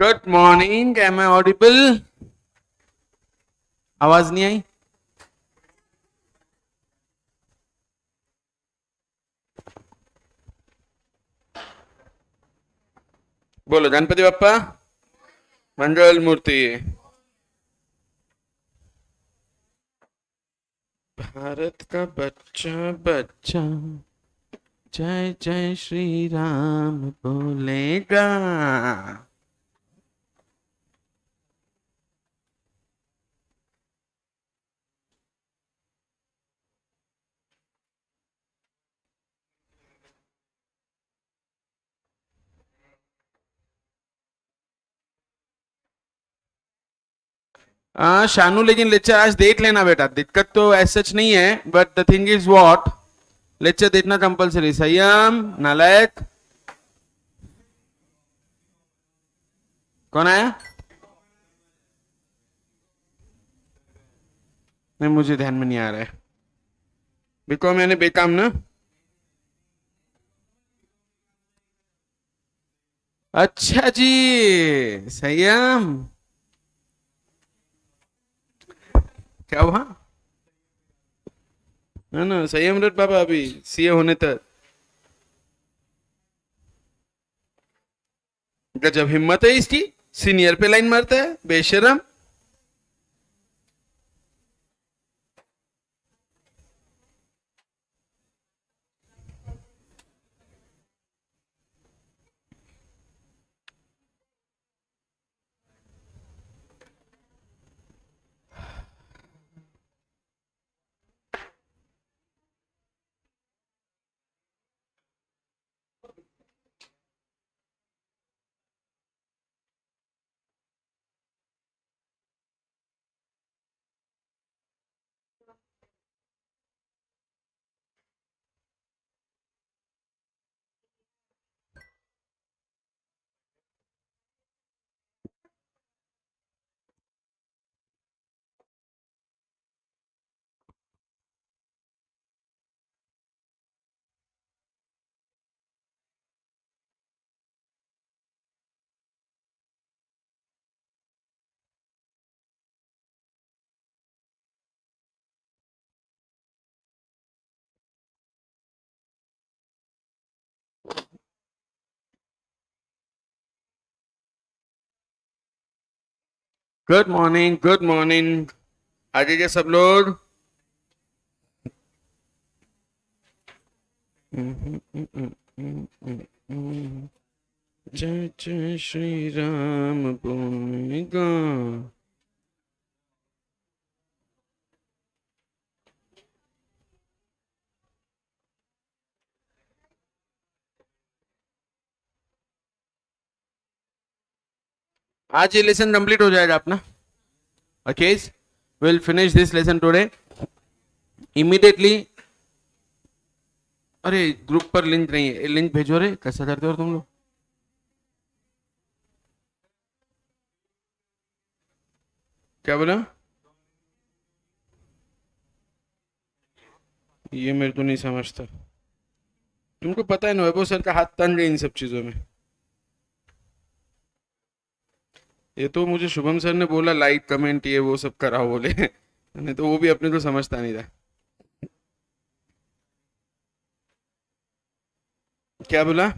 Good morning, am I audible? आवाज नहीं आई? बोलो गणपति बप्पा मंगल मूर्ति। भारत का बच्चा बच्चा जय जय श्री राम बोलेगा। शानू, लेकिन लेक्चर आज देख लेना बेटा, दिक्कत तो ऐसा सच नहीं है, but the thing is what, lecture देखना कंपलसरी। संयम नालायक। कौन आया? नहीं, मुझे ध्यान में नहीं आ रहा है। बिको मैंने बेकाम ना। अच्छा जी, संयम। क्या हुआ? है ना, संयम रट बाबा, अभी सीए होने तक। गजब हिम्मत है इसकी, सीनियर पे लाइन मारता है बेशरम। Good morning, good morning. आगे के सब लोग। जय जय श्री राम बोलेगा। आज ये लेसन कंप्लीट हो जाएगा अपना। Okay, will finish this lesson today immediately. अरे ग्रुप पर लिंक नहीं है, लिंक भेजो रे। कैसा करते हो तुम लोग? क्या बोला? ये मेरे को नहीं समझता। तुमको पता है ना, वैभव सर का हाथ तंग है इन सब चीजों में। ये तो मुझे शुभम सर ने बोला लाइक कमेंट ये वो सब कराओ बोले नहीं तो वो भी अपने को समझता नहीं था। क्या बोला?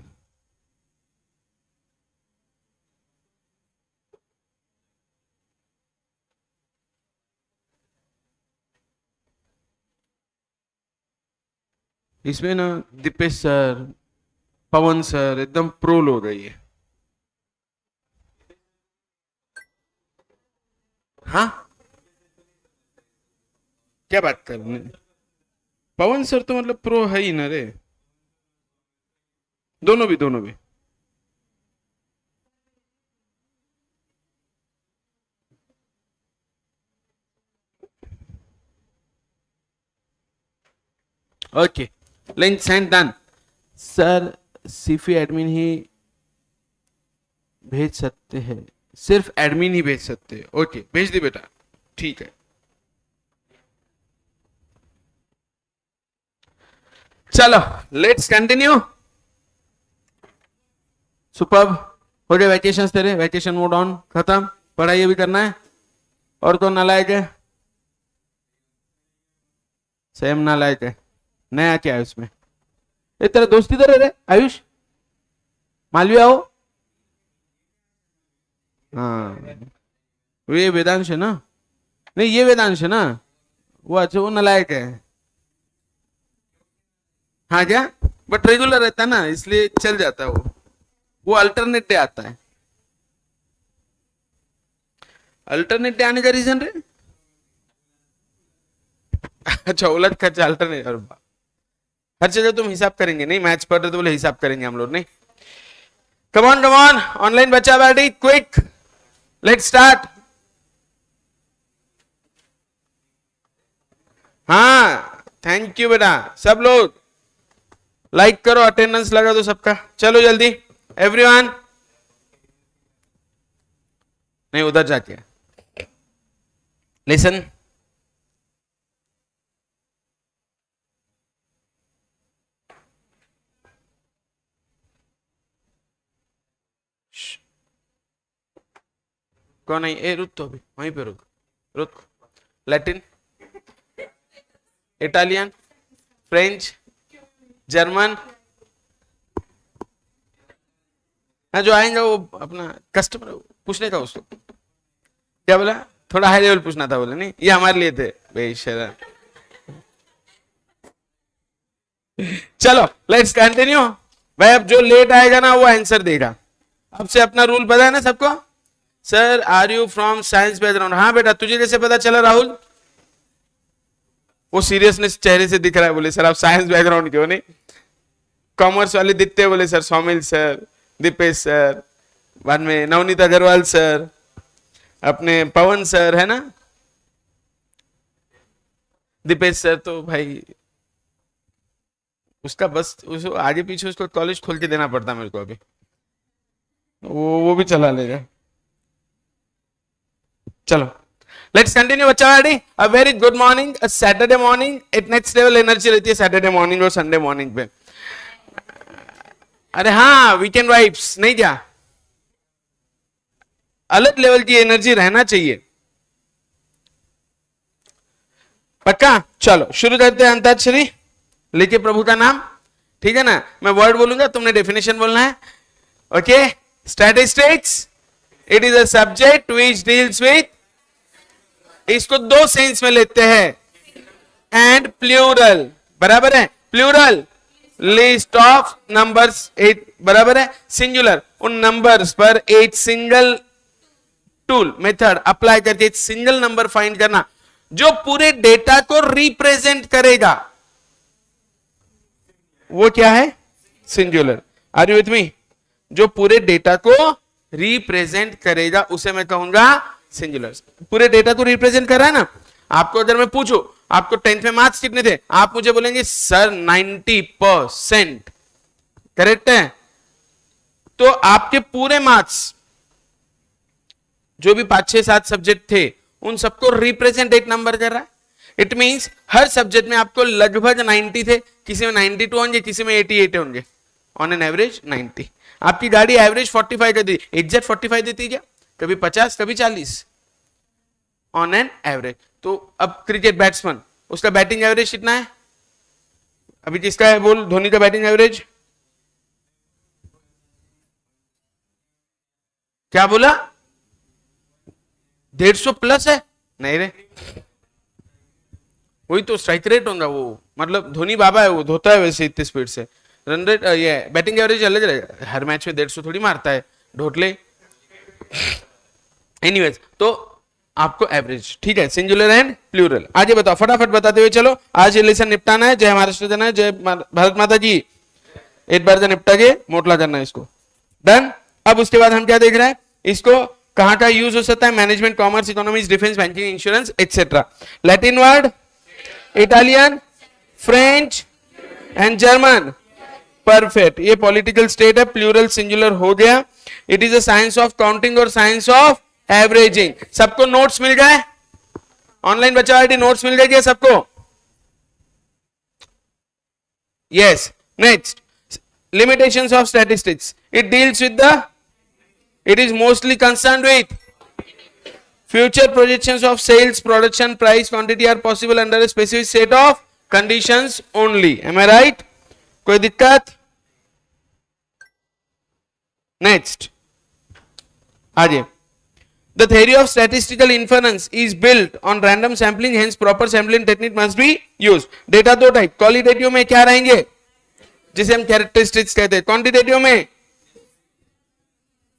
इसमें ना दीपेश सर, पवन सर एकदम प्रो लोग है ये। हाँ, क्या बात कर रहे हैं? पवन सर तो मतलब प्रो है ही ना रे। दोनों भी, दोनों भी। Okay, link send done. Sir सीफी एडमिन ही भेज सकते हैं, सिर्फ एडमिन ही भेज सकते हैं। ओके, भेज दी बेटा, ठीक है। चलो लेट्स कंटिन्यू। सुपर। हो गए वैकेशन तेरे, वैकेशन मोड ऑन, खत्म, पढ़ाई भी करना है। और कौन नालायक है? सेम नालायक है। नया क्या है उसमें? ये तेरा दोस्त इधर है रे आयुष, मालवीय हो। हाँ ये वेदांश है ना? नहीं ये वेदांश है ना? वो अच्छा वो नालायक है। हाँ क्या? बट रेगुलर रहता है ना इसलिए चल जाता है वो अल्टरनेट डे आता है। अल्टरनेट डे आने का रीजन रे? अच्छा उलट खर्चा अल्टरनेट, हर जगह तुम हिसाब करेंगे नहीं, मैथ्स पढ़ रहे तो बोले हिसाब करेंगे हम लोग नहीं। कम ऑन ऑनलाइन बच्चा बैठी, क्विक लेट स्टार्ट। हाँ थैंक यू बेटा, सब लोग लाइक करो, अटेंडेंस लगा दो सबका, चलो जल्दी एवरीवन। नहीं उधर जाके लिसन। कौन है? ए रुक, तो अभी वहीं पे रुक, रुक। Latin, Italian, French, German. हाँ जो आएंगे वो अपना कस्टमर पूछने का उसको, क्या बोला? थोड़ा हाई लेवल पूछना था, बोले नहीं ये हमारे लिए थे बेशरम। चलो लेट्स कंटिन्यू। भाई अब जो लेट आएगा ना वो आंसर देगा। अब से अपना रूल पता है ना सबको? Sir are you from science background? हाँ बेटा, तुझे कैसे पता चला राहुल? वो सीरियसनेस चेहरे से दिख रहा है, बोले सर आप साइंस बैकग्राउंड क्यों नहीं? कॉमर्स वाले दिखते हैं, बोले sir Saumil sir, Deepesh sir, बाद में नवनीत अग्रवाल सर, अपने पवन सर है ना, दीपेश सर। तो भाई उसका बस उसको आगे पीछे उसको कॉलेज खोल के देना पड़ता मेरे को अभी, वो भी चला लेगा। चलो लेट्स कंटिन्यू बच्चा। Ready? A very good morning, Saturday morning, एक नेक्स्ट लेवल एनर्जी रहती है सैटरडे मॉर्निंग और संडे मॉर्निंग पे। अरे हाँ वीकेंड वाइब्स नहीं क्या, अलग लेवल की एनर्जी रहना चाहिए, पक्का? चलो शुरू करते हैं अंताक्षरी, लिखिए प्रभु का नाम, ठीक है ना? मैं वर्ड बोलूंगा, तुमने डेफिनेशन बोलना है। Okay, statistics, it is a subject which deals with, इसको दो सेंस में लेते हैं, एंड प्लूरल, बराबर है? प्लूरल लिस्ट ऑफ नंबर्स 8, बराबर है? सिंगुलर उन नंबर्स पर एक सिंगल टूल मेथड अप्लाई करके एक सिंगल नंबर फाइंड करना जो पूरे डेटा को रिप्रेजेंट करेगा, वो क्या है? Singular. Are you with me? जो पूरे डेटा को रिप्रेजेंट करेगा उसे मैं कहूंगा सिंगुलर। पूरे डेटा को रिप्रेजेंट कर रहा है ना। आपको अगर मैं पूछूं आपको 10th में मार्क्स कितने थे, आप मुझे बोलेंगे सर 90%, करेक्ट है? तो आपके पूरे मार्क्स जो भी 5, 6, 7 सब्जेक्ट थे उन सबको रिप्रेजेंट एक नंबर कर रहा है। इट मींस हर सब्जेक्ट में आपको लगभग 90 थे, किसी में 92 होंगे, किसी में 88 होंगे, ऑन एन एवरेज 90। आपकी गाड़ी एवरेज 45 का दी, एग्जैक्ट 45 देती है क्या? कभी 50 कभी 40, ऑन एन एवरेज। तो अब क्रिकेट बैट्समैन, उसका बैटिंग एवरेज कितना है? अभी किसका है बोल? धोनी का बैटिंग एवरेज क्या बोला? 150 प्लस है? नहीं रे, वही तो स्ट्राइक रेट होगा वो, मतलब धोनी बाबा है वो, धोता है वैसे इतनी स्पीड से। रन रेट ये बैटिंग एवरेज अलग रहेगा, हर मैच में 150 थोड़ी मारता है ढोटले। एनीवेज तो आपको एवरेज, ठीक है? Singular and plural. आगे बताओ, फटाफट बताते हुए चलो, आज ये लेसन निपटाना है। जय महाराष्ट्र देना है, जय भारत माता की। एक बार जब निपटा के मोटला करना है इसको, डन। अब उसके बाद हम क्या देख रहे हैं? इसको कहां का यूज हो सकता है? Management, commerce, economics, defence, banking, insurance etcetera. Latin word, Italian, French and German, perfect. ये पॉलिटिकल स्टेट है, प्लूरल सिंगुलर हो गया। It is a science of counting और साइंस ऑफ एवरेजिंग। सबको नोट्स मिल गए? ऑनलाइन बच्चा नोट्स मिल गए क्या सबको? Yes. Next, limitations of statistics. It deals with the It is mostly concerned with future projections of sales, production, price, quantity are possible under a specific set of conditions only. Am I right? कोई दिक्कत? Next. आगे. The theory of statistical inference is built on random sampling, hence proper sampling technique must be used. Data दो type, qualitative में क्या रहेंगे, जिसे हम characteristics कहते हैं, क्वांटिटेटिव में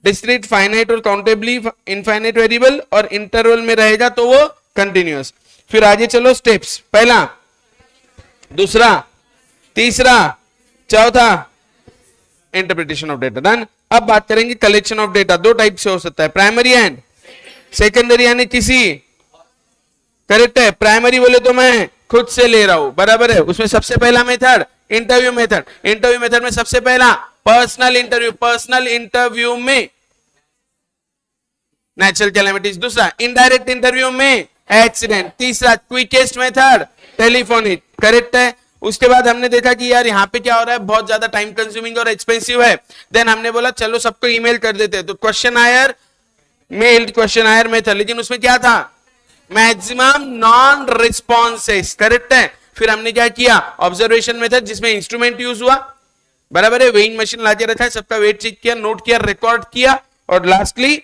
डिस्क्रीट, फाइनाइट और काउंटेबली इनफाइनाइट वेरिएबल, और इंटरवल में रहेगा तो वो कंटिन्यूअस. फिर आगे चलो स्टेप्स, पहला, दूसरा, तीसरा, चौथा, इंटरप्रिटेशन ऑफ डेटा. डन. अब बात करेंगे कलेक्शन ऑफ डेटा. दो टाइप से हो सकता है, प्राइमरी एंड सेकेंडरी, यानी किसी, करेक्ट है. प्राइमरी बोले तो मैं खुद से ले रहा हूं, बराबर है. उसमें सबसे पहला method interview method. Interview method में सबसे पहला पर्सनल इंटरव्यू. पर्सनल इंटरव्यू में नेचुरल कैलेमिटीज. दूसरा इनडायरेक्ट इंटरव्यू में एक्सीडेंट. तीसरा क्विकेस्ट मेथड टेलीफोनिक. करेक्ट है. उसके बाद हमने देखा कि यार यहाँ पे क्या हो रहा है, बहुत ज्यादा टाइम कंज्यूमिंग और एक्सपेंसिव है. देन हमने बोला चलो सबको ईमेल कर देते हैं, तो क्वेश्चन आयर मेल्ड क्वेश्चन आयर मेथड. लेकिन उसमें क्या था, मैक्सिमम नॉन रिस्पॉन्सेस. करेक्ट है. फिर हमने क्या किया, ऑब्जर्वेशन मेथड, जिसमें इंस्ट्रूमेंट यूज हुआ, बराबर है. वेइंग मशीन लाके रखा है, सबका वेट चेक किया, नोट किया, रिकॉर्ड किया, और lastly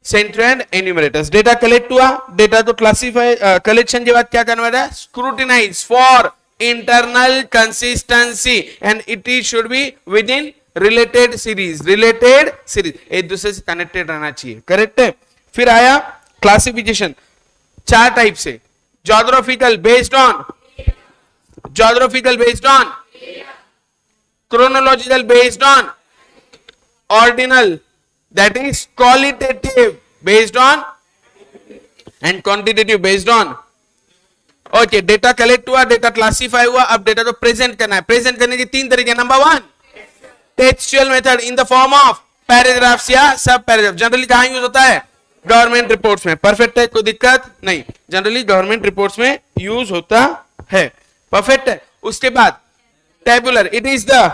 centre and enumerators. Data collect हुआ. डेटा तो क्लासिफाई, कलेक्शन के बाद क्या करना है, scrutinise for internal consistency, and it is should be with in related series. Related series एक दूसरे से कनेक्टेड रहना चाहिए. करेक्ट है. फिर आया क्लासिफिकेशन, चार टाइप से. Geographical based on, geographical based on, chronological based on, ordinal that is qualitative based on, and quantitative based on. Okay, data collect हुआ, डेटा क्लासिफाई हुआ, अब डेटा को प्रेजेंट करना है. प्रेजेंट करने के तीन तरीके. Number one, textual method in the form of paragraphs या सब पैराग्राफ. जनरली कहां यूज होता है, गवर्नमेंट रिपोर्ट्स में. परफेक्ट है, कोई दिक्कत नहीं. जनरली गवर्नमेंट रिपोर्ट्स में यूज होता है. परफेक्ट है. उसके बाद tabular, it is the,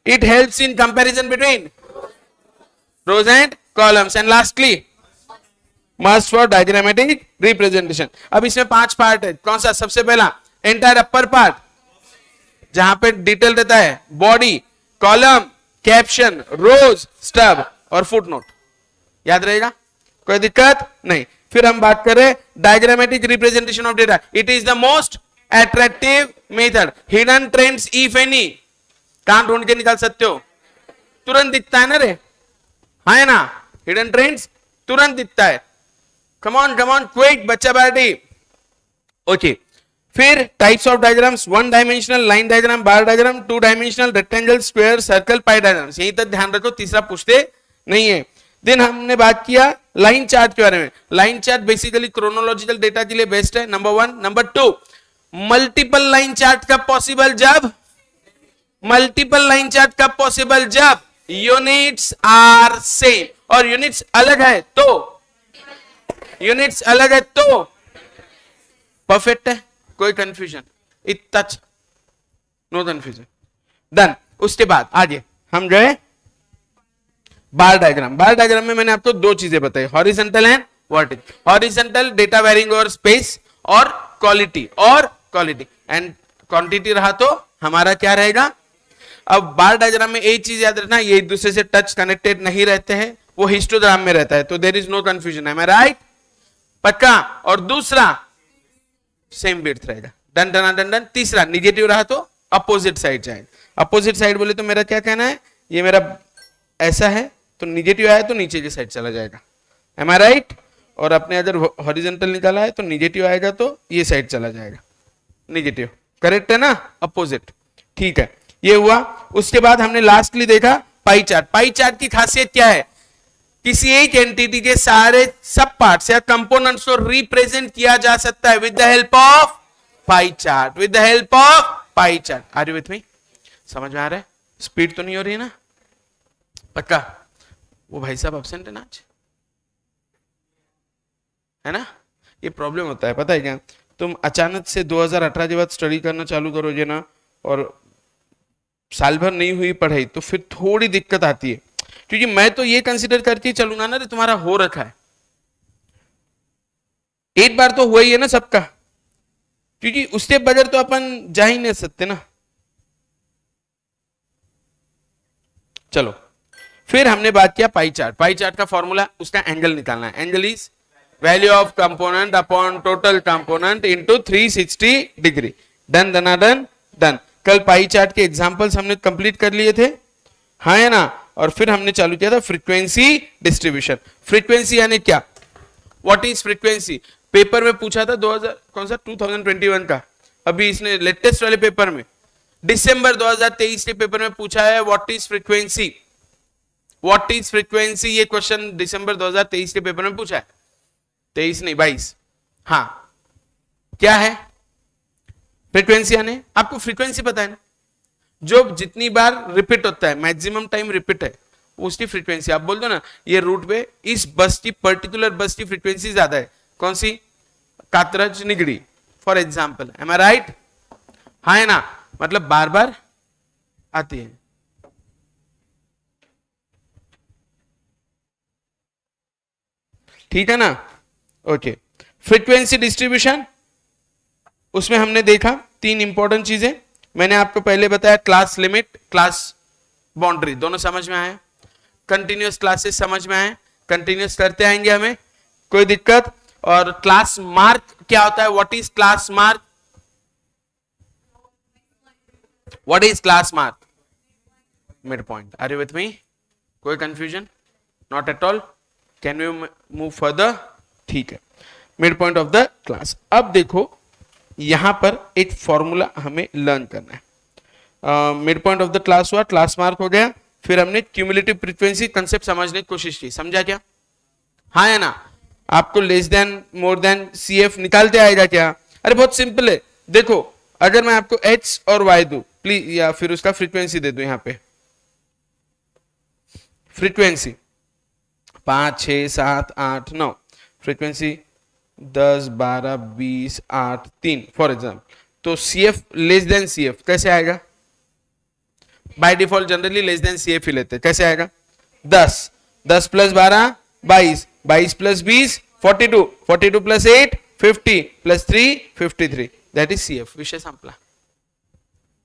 it helps in comparison between rows and columns, and lastly must for diagrammatic representation. अब इसमें पांच पार्ट है. कौन सा, सबसे पहला एंटायर अपर पार्ट, जहां पे डिटेल रहता है, बॉडी, कॉलम, कैप्शन, रोज, स्टब और फुटनोट. याद रहेगा, कोई दिक्कत नहीं. फिर हम बात करें diagrammatic representation of data. It is the most attractive method. Hidden trends if any, कहां ढूंढ के निकाल सकते हो, तुरंत दिखता है ना रे, है ना. हिडन ट्रेंड्स तुरंत दिखता है. कम ऑन क्विक, बच्चा पार्टी. ओके. फिर types of diagrams, one dimensional line diagram, bar diagram, two dimensional rectangle, square, circle, pi diagrams. यहीं तक ध्यान रखो, तीसरा पूछते नहीं है. देन हमने बात किया लाइन चार्ट के बारे में. Line chart basically chronological data के लिए बेस्ट है, number one. Number two, multiple line chart कब पॉसिबल, जब मल्टीपल लाइन चार्ट कब पॉसिबल, जब यूनिट्स आर सेम. और यूनिट्स अलग है तो, यूनिट्स अलग है तो. परफेक्ट है, कोई कंफ्यूजन, इतना नो कंफ्यूजन. डन. उसके बाद आगे हम जो है बार डायग्राम. बार डायग्राम में मैंने आपको दो चीजें बताई, horizontal and vertical. Horizontal data varying over space, और क्वालिटी, और क्वालिटी एंड क्वांटिटी रहा तो हमारा क्या रहेगा. अब बार डायग्राम में एक चीज याद रखना, ये एक दूसरे से टच कनेक्टेड नहीं रहते हैं, वो हिस्टोग्राम में रहता है, तो देयर इज नो कंफ्यूजन. है मैं राइट, पक्का. और दूसरा सेम विड्थ रहेगा. Done done done done. तीसरा निगेटिव रहा तो अपोजिट साइड जाएगा. अपोजिट साइड बोले तो मेरा क्या कहना है, ये मेरा ऐसा है तो निगेटिव आया तो नीचे की साइड चला जाएगा. M I right. और अपने अगर हॉरिजॉन्टल निकाला है तो निगेटिव आएगा तो ये साइड चला जाएगा, निगेटिव. करेक्ट है ना, अपोजिट. ठीक है, ये हुआ. उसके बाद हमने लास्टली देखा पाई चार्ट. पाई चार्ट की खासियत क्या है, किसी एक एंटिटी के सारे सब पार्ट्स या कंपोनेंट्स को रिप्रेजेंट किया जा सकता है with the help of pie chart. With the help of pie chart. Are you with me, समझ में आ रहा है, स्पीड तो नहीं हो रही है ना, पक्का. वो भाई साहब अब्सेंट है ना आज, है ना. ये प्रॉब्लम होता है, पता है क्या, तुम अचानक से 2018 के बाद स्टडी करना चालू करोगे ना, और साल भर नहीं हुई पढ़ाई, तो फिर थोड़ी दिक्कत आती है. क्योंकि मैं तो ये कंसिडर करके चलूंगा ना, तुम्हारा हो रखा है, एक बार तो हुआ ही है ना सबका, क्योंकि उसके बगैर तो अपन जा ही नहीं सकते ना। चलो फिर हमने बात किया पाई चार्ट। पाई चार्ट का फॉर्मूला, उसका एंगल निकालना है। Angle is value of component upon total component into 360 degree. Done done done done. कल पाई चार्ट के एग्जांपल्स हमने कंप्लीट कर लिए थे, हाँ है ना। और फिर हमने चालू किया था फ्रीक्वेंसी डिस्ट्रीब्यूशन। फ्रीक्वेंसी यानी क्या, व्हाट इज फ्रीक्वेंसी? पेपर में पूछा था 2000 कौन सा 2021 का, अभी इसने लेटेस्ट वाले पेपर में दिसंबर 2023 के पेपर में पूछा है what is frequency. What is frequency, ये क्वेश्चन दिसंबर 2023 के पेपर में पूछा है, 23 नहीं 22। हाँ क्या है फ्रीक्वेंसी? यानी आपको फ्रीक्वेंसी पता है ना, जो जितनी बार रिपीट होता है, मैक्सिमम टाइम रिपीट है, उसकी फ्रीक्वेंसी। आप बोल दो ना ये रूट पे इस बस की, पर्टिकुलर बस की फ्रीक्वेंसी ज्यादा है, कौन सी? Katraj Nigdi for example, am I right? हाँ है ना, मतलब बार बार आती है। ठीक है ना, ओके। फ्रीक्वेंसी डिस्ट्रीब्यूशन, उसमें हमने देखा तीन इंपॉर्टेंट चीजें। मैंने आपको पहले बताया क्लास लिमिट, क्लास बाउंड्री, दोनों समझ में आए। कंटिन्यूअस क्लासेस समझ में आए, कंटिन्यूअस करते आएंगे हमें, कोई दिक्कत? और क्लास मार्क क्या होता है? What is class mark? What is class mark? Mid point. Are you with me? कोई confusion? Not at all. Can you move further? ठीक है, mid point of the class. अब देखो यहां पर एक फॉर्मूला हमें लर्न करना है। Mid point of the class हुआ, क्लास मार्क हो गया, फिर हमने क्यूमुलेटिव फ्रीक्वेंसी कंसेप्ट समझने की कोशिश की। समझा क्या? हाँ है ना। आपको less than more than CF निकालते आएगा क्या? अरे बहुत सिंपल है। देखो अगर मैं आपको H और Y दूं प्लीज, या फिर उसका फ्रीक्वेंसी दे दूं, यहां पे फ्रीक्वेंसी 5 6 7 8 9, फ्रीक्वेंसी 10 12 20 8 3 फॉर एग्जाम्पल, तो CF लेस देन CF कैसे आएगा? By default generally less than CF ही लेते हैं। कैसे आएगा? 10 10 plus 12 22, 22 plus 20 42, 42 plus 8 50 plus 3 53, that is CF। विषय संपला।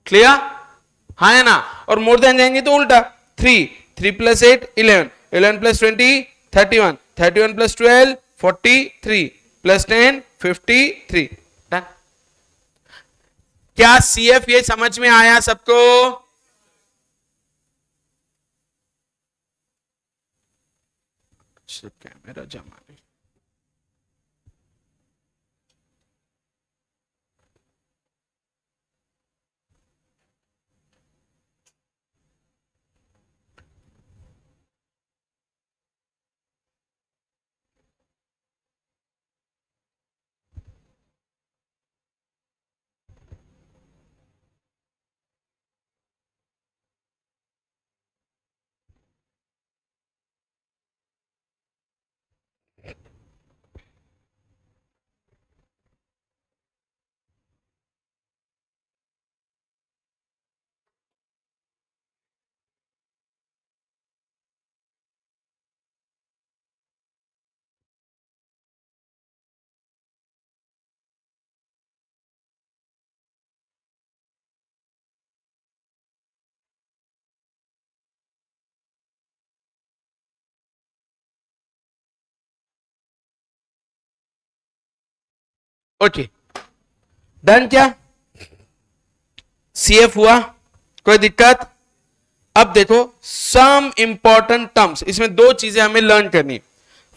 क्लियर? हाँ है ना। और मोर देन जाएंगे तो उल्टा, 3 3 plus 8 11, 11 plus 20 31, 31 plus 12 43 plus 10 53। Done. क्या CF ये समझ में आया सबको? कैमरा जमा नहीं। Okay done. क्या CF हुआ? कोई दिक्कत? अब देखो सम इंपॉर्टेंट टर्म्स, इसमें दो चीजें हमें लर्न करनी।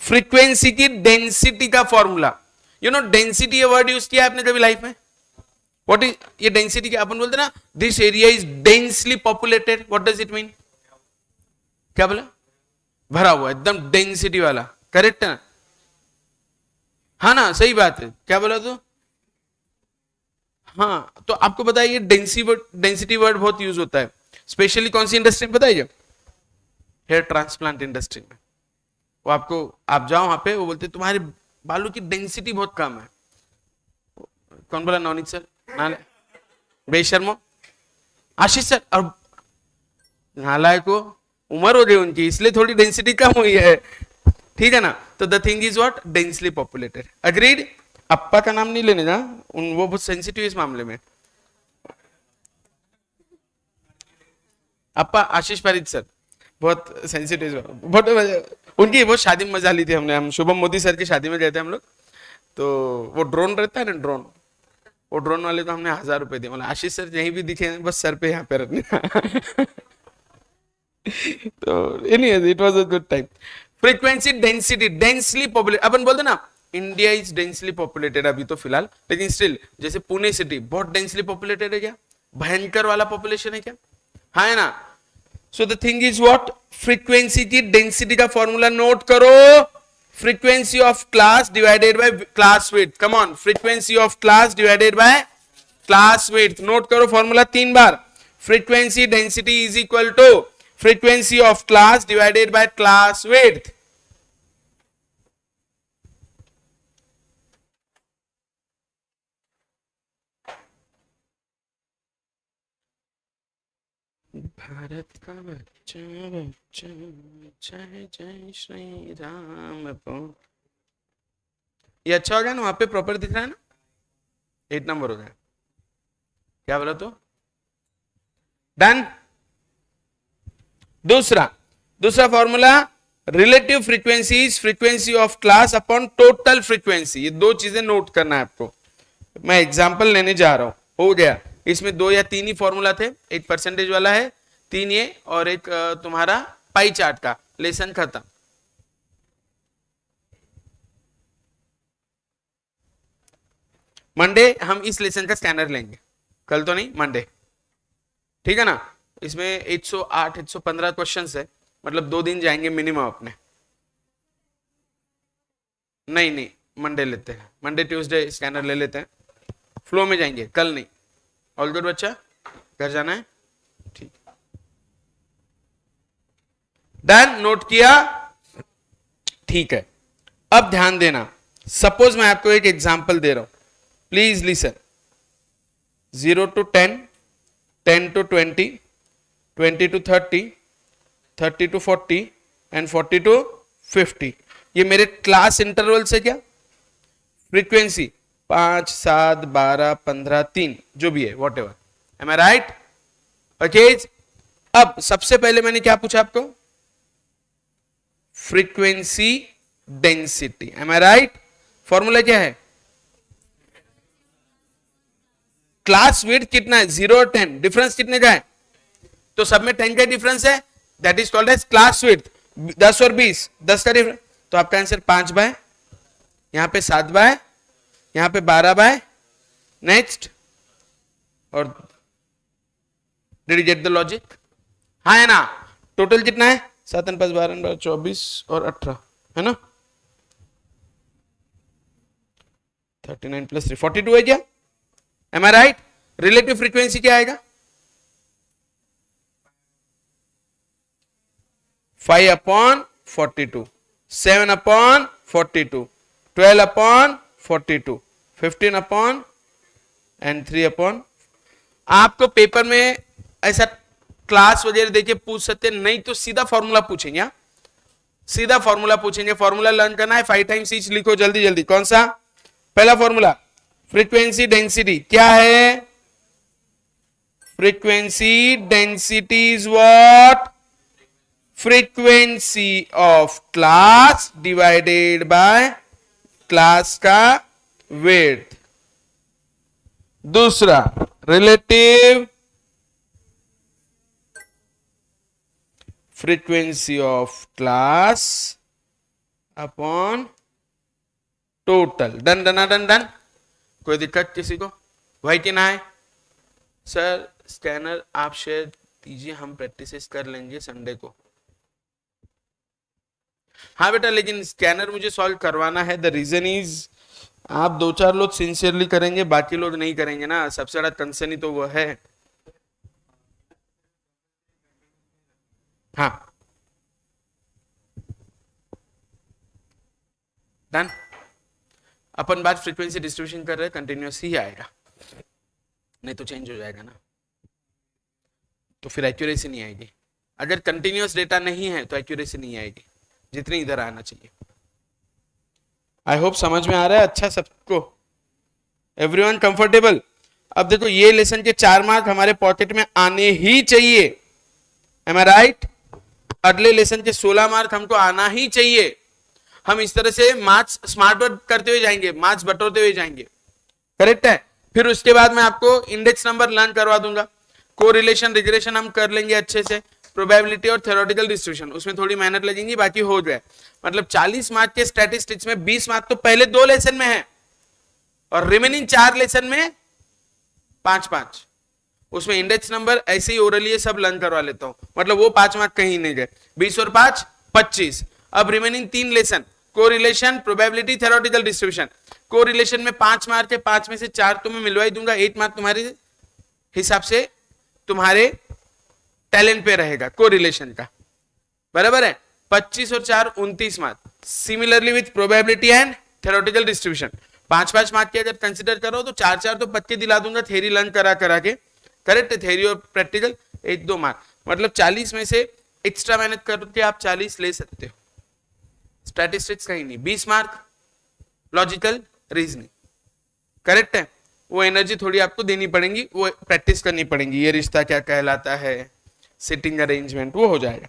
फ्रीक्वेंसी की डेंसिटी का फॉर्मूला, यू नो डेंसिटी ये वर्ड यूज किया आपने कभी लाइफ में? व्हाट इज ये डेंसिटी? क्या अपन बोलते ना, this area is densely populated, what does it mean? क्या बोला? भरा हुआ, एकदम डेंसिटी वाला, करेक्ट है ना? हाँ ना, सही बात है। क्या बोला तू? हाँ, तो आपको पता है ये डेंसिटी वर्ड बहुत यूज होता है, स्पेशली कौन सी इंडस्ट्री में बताइए? हेयर ट्रांसप्लांट इंडस्ट्री में। वो आपको, आप जाओ वहां पे, वो बोलते तुम्हारे बालों की डेंसिटी बहुत कम है। कौन बोला? नवनीत सर, नाले बेशर्मो, आशीष सर। और नालायक को उम्र हो गई उनकी, इसलिए थोड़ी डेंसिटी कम हुई है, ठीक है ना। तो the thing is what, densely populated. Agreed. अप्पा का नाम नहीं लेने ना, वो बहुत सेंसिटिव इस मामले में। अप्पा आशीष पारित सर बहुत सेंसिटिव, बहुत उनकी बहुत शादी में मजा ली थी हमने, हम शुभम मोदी सर की शादी में गए थे हम लोग, तो वो ड्रोन रहता है ना, ड्रोन, वो ड्रोन वाले को हमने 1000 रुपए दिए, मतलब आशीष सर यहीं भी दिखे बस सर पे यहाँ पे रखने। तो anyways it was a good time. Frequency density, densely populated, अपन बोलते ना इंडिया इज डेंसली पॉपुलेटेड अभी तो फिलहाल, लेकिन स्टिल जैसे पुणे सिटी बहुत डेंसली पॉपुलेटेड है क्या, भयंकर वाला पॉपुलेशन है क्या, हाँ है ना। So the thing is what, frequency की डेंसिटी का फॉर्मूला नोट करो, frequency of class divided by class width. Come on, frequency of class divided by class width, note करो फॉर्मूला 3 बार। Frequency density is equal to frequency of class divided by class width. Bharat का बच्चा बच्चा, जय जय श्री राम। ये अच्छा हो गया ना, वहां पे प्रॉपर दिख रहा है ना, 8 नंबर हो गया, क्या बोला तो डन। दूसरा formula, relative frequency is frequency of class upon total frequency. ये दो चीजें नोट करना है आपको, मैं एग्जांपल लेने जा रहा हूं। हो गया, इसमें 2 या 3 ही फॉर्मूला थे, एक परसेंटेज वाला है, 3 ये और एक तुम्हारा पाई चार्ट का। लेसन खत्म। मंडे हम इस लेसन का स्कैनर लेंगे, कल तो नहीं, मंडे, ठीक है ना। इसमें 108 115 क्वेश्चंस है, मतलब 2 दिन जाएंगे मिनिमम अपने। नहीं मंडे लेते हैं, मंडे ट्यूसडे स्कैनर ले लेते हैं, फ्लो में जाएंगे, कल नहीं। ऑल गुड बच्चा, घर जाना है, ठीक, डन, नोट किया, ठीक है। अब ध्यान देना, सपोज मैं आपको एक एग्जांपल दे रहा हूं, please listen. 0 to 10, 10 to 20, 20 to 30, 30 to 40 and 40 to 50। ये मेरे क्लास इंटरवल से क्या, फ्रीक्वेंसी 5, 7, 12, 15, 3 जो भी है, whatever, am I right, okay. अब सबसे पहले मैंने क्या पूछा आपको, frequency density, am I right. Formula क्या है, क्लास विड्थ कितना है, 0 और 10, डिफरेंस कितने का है, तो सब में 10 का डिफरेंस है, that is called as class width. 10 और 20, 10 का डिफरेंस, तो आपका आंसर 5 बाय, यहां पे 7 बाय, यहां पे 12 बाय, नेक्स्ट, और did you get the logic, हाँ है ना। टोटल कितना है, 7 और 5 12 24 और 18 है ना, 39 प्लस 3 42 है क्या, M I right. Relative frequency क्या आएगा, 5 upon 42, 7 upon 42, 12 upon 42, 15 upon and 3 upon. आपको पेपर में ऐसा क्लास वगैरह देके पूछ सकते नहीं, तो सीधा फॉर्मूला पूछेंगे, सीधा फॉर्मूला पूछेंगे। फॉर्मूला लर्न करना है, 5 टाइम्स ईच लिखो जल्दी जल्दी। कौन सा, पहला फॉर्मूला, फ्रीक्वेंसी डेंसिटी क्या है, frequency density is what, frequency of class divided by class का विड्थ। दूसरा, relative frequency of class upon total. Done done done done, कोई दिक्कत किसी को, भाई कि ना है, सर स्कैनर आप शेयर दीजिए, हम प्रैक्टिस कर लेंगे संडे को। हाँ बेटा, लेकिन स्कैनर मुझे सॉल्व करवाना है, द रीजन इज आप 2-4 लोग सिंसियरली करेंगे, बाकी लोग नहीं करेंगे ना, सबसे बड़ा कंसर्न ही तो वो है। हाँ डन, अपन बात फ्रीक्वेंसी डिस्ट्रीब्यूशन कर रहे हैं, कंटिन्यूस ही आएगा, नहीं तो चेंज हो जाएगा ना, तो फिर एक्यूरेसी नहीं आएगी। अगर कंटिन्यूअस डेटा नहीं है तो एक्यूरेसी नहीं आएगी जितनी इधर आना चाहिए। आई होप समझ में आ रहा है अच्छा सबको, एवरीवन कंफर्टेबल। अब देखो ये लेसन के 4 मार्क हमारे पॉकेट में आने ही चाहिए, एम आई राइट। अगले लेसन के 16 मार्क हमको आना ही चाहिए। हम इस तरह से मार्क्स स्मार्ट वर्क करते हुए जाएंगे, मार्क्स बटोरते हुए जाएंगे, करेक्ट है। फिर उसके बाद मैं आपको इंडेक्स नंबर लर्न करवा दूंगा, कोरिलेशन रिग्रेशन हम कर लेंगे अच्छे से, प्रोबेबिलिटी और थ्योरेटिकल डिस्ट्रीब्यूशन उसमें थोड़ी मेहनत लगेगी, बाकी हो जाए। मतलब 40 मार्क के स्टैटिस्टिक्स में 20 मार्क तो पहले 2 लेसन में है और रिमेनिंग 4 लेसन में 5-5। उसमें इंडेक्स नंबर ऐसे ही ओरली सब लर्न करवा लेता हूं, मतलब वो 5 मार्क कहीं नहीं गए। 20 और 5 25। अब remaining 3 lesson, correlation, probability, theoretical distribution. Correlation में 5 मार्क है, 5 में से 4 तो मैं मिलवा ही दूंगा, 8 मार्क तुम्हारे हिसाब से तुम्हारे टैलेंट पे रहेगा कोरिलेशन का, बराबर है। 25 और 4 29 mark. Similarly with probability and theoretical distribution 5-5 mark के अगर कंसिडर करो तो 4-4 तो पक्के दिला दूंगा थ्योरी लर्न करा के, करेक्ट। थ्योरी और प्रैक्टिकल 1-2 मार्क, मतलब 40 में से एक्स्ट्रा मेहनत करके आप 40 ले सकते हो। स्टैटिस्टिक्स कहीं नहीं, 20 मार्क लॉजिकल रीजनिंग, करेक्ट है। वो एनर्जी थोड़ी आपको देनी पड़ेगी, वो प्रैक्टिस करनी पड़ेगी, ये रिश्ता क्या कहलाता है, सिटिंग अरेंजमेंट, वो हो जाएगा।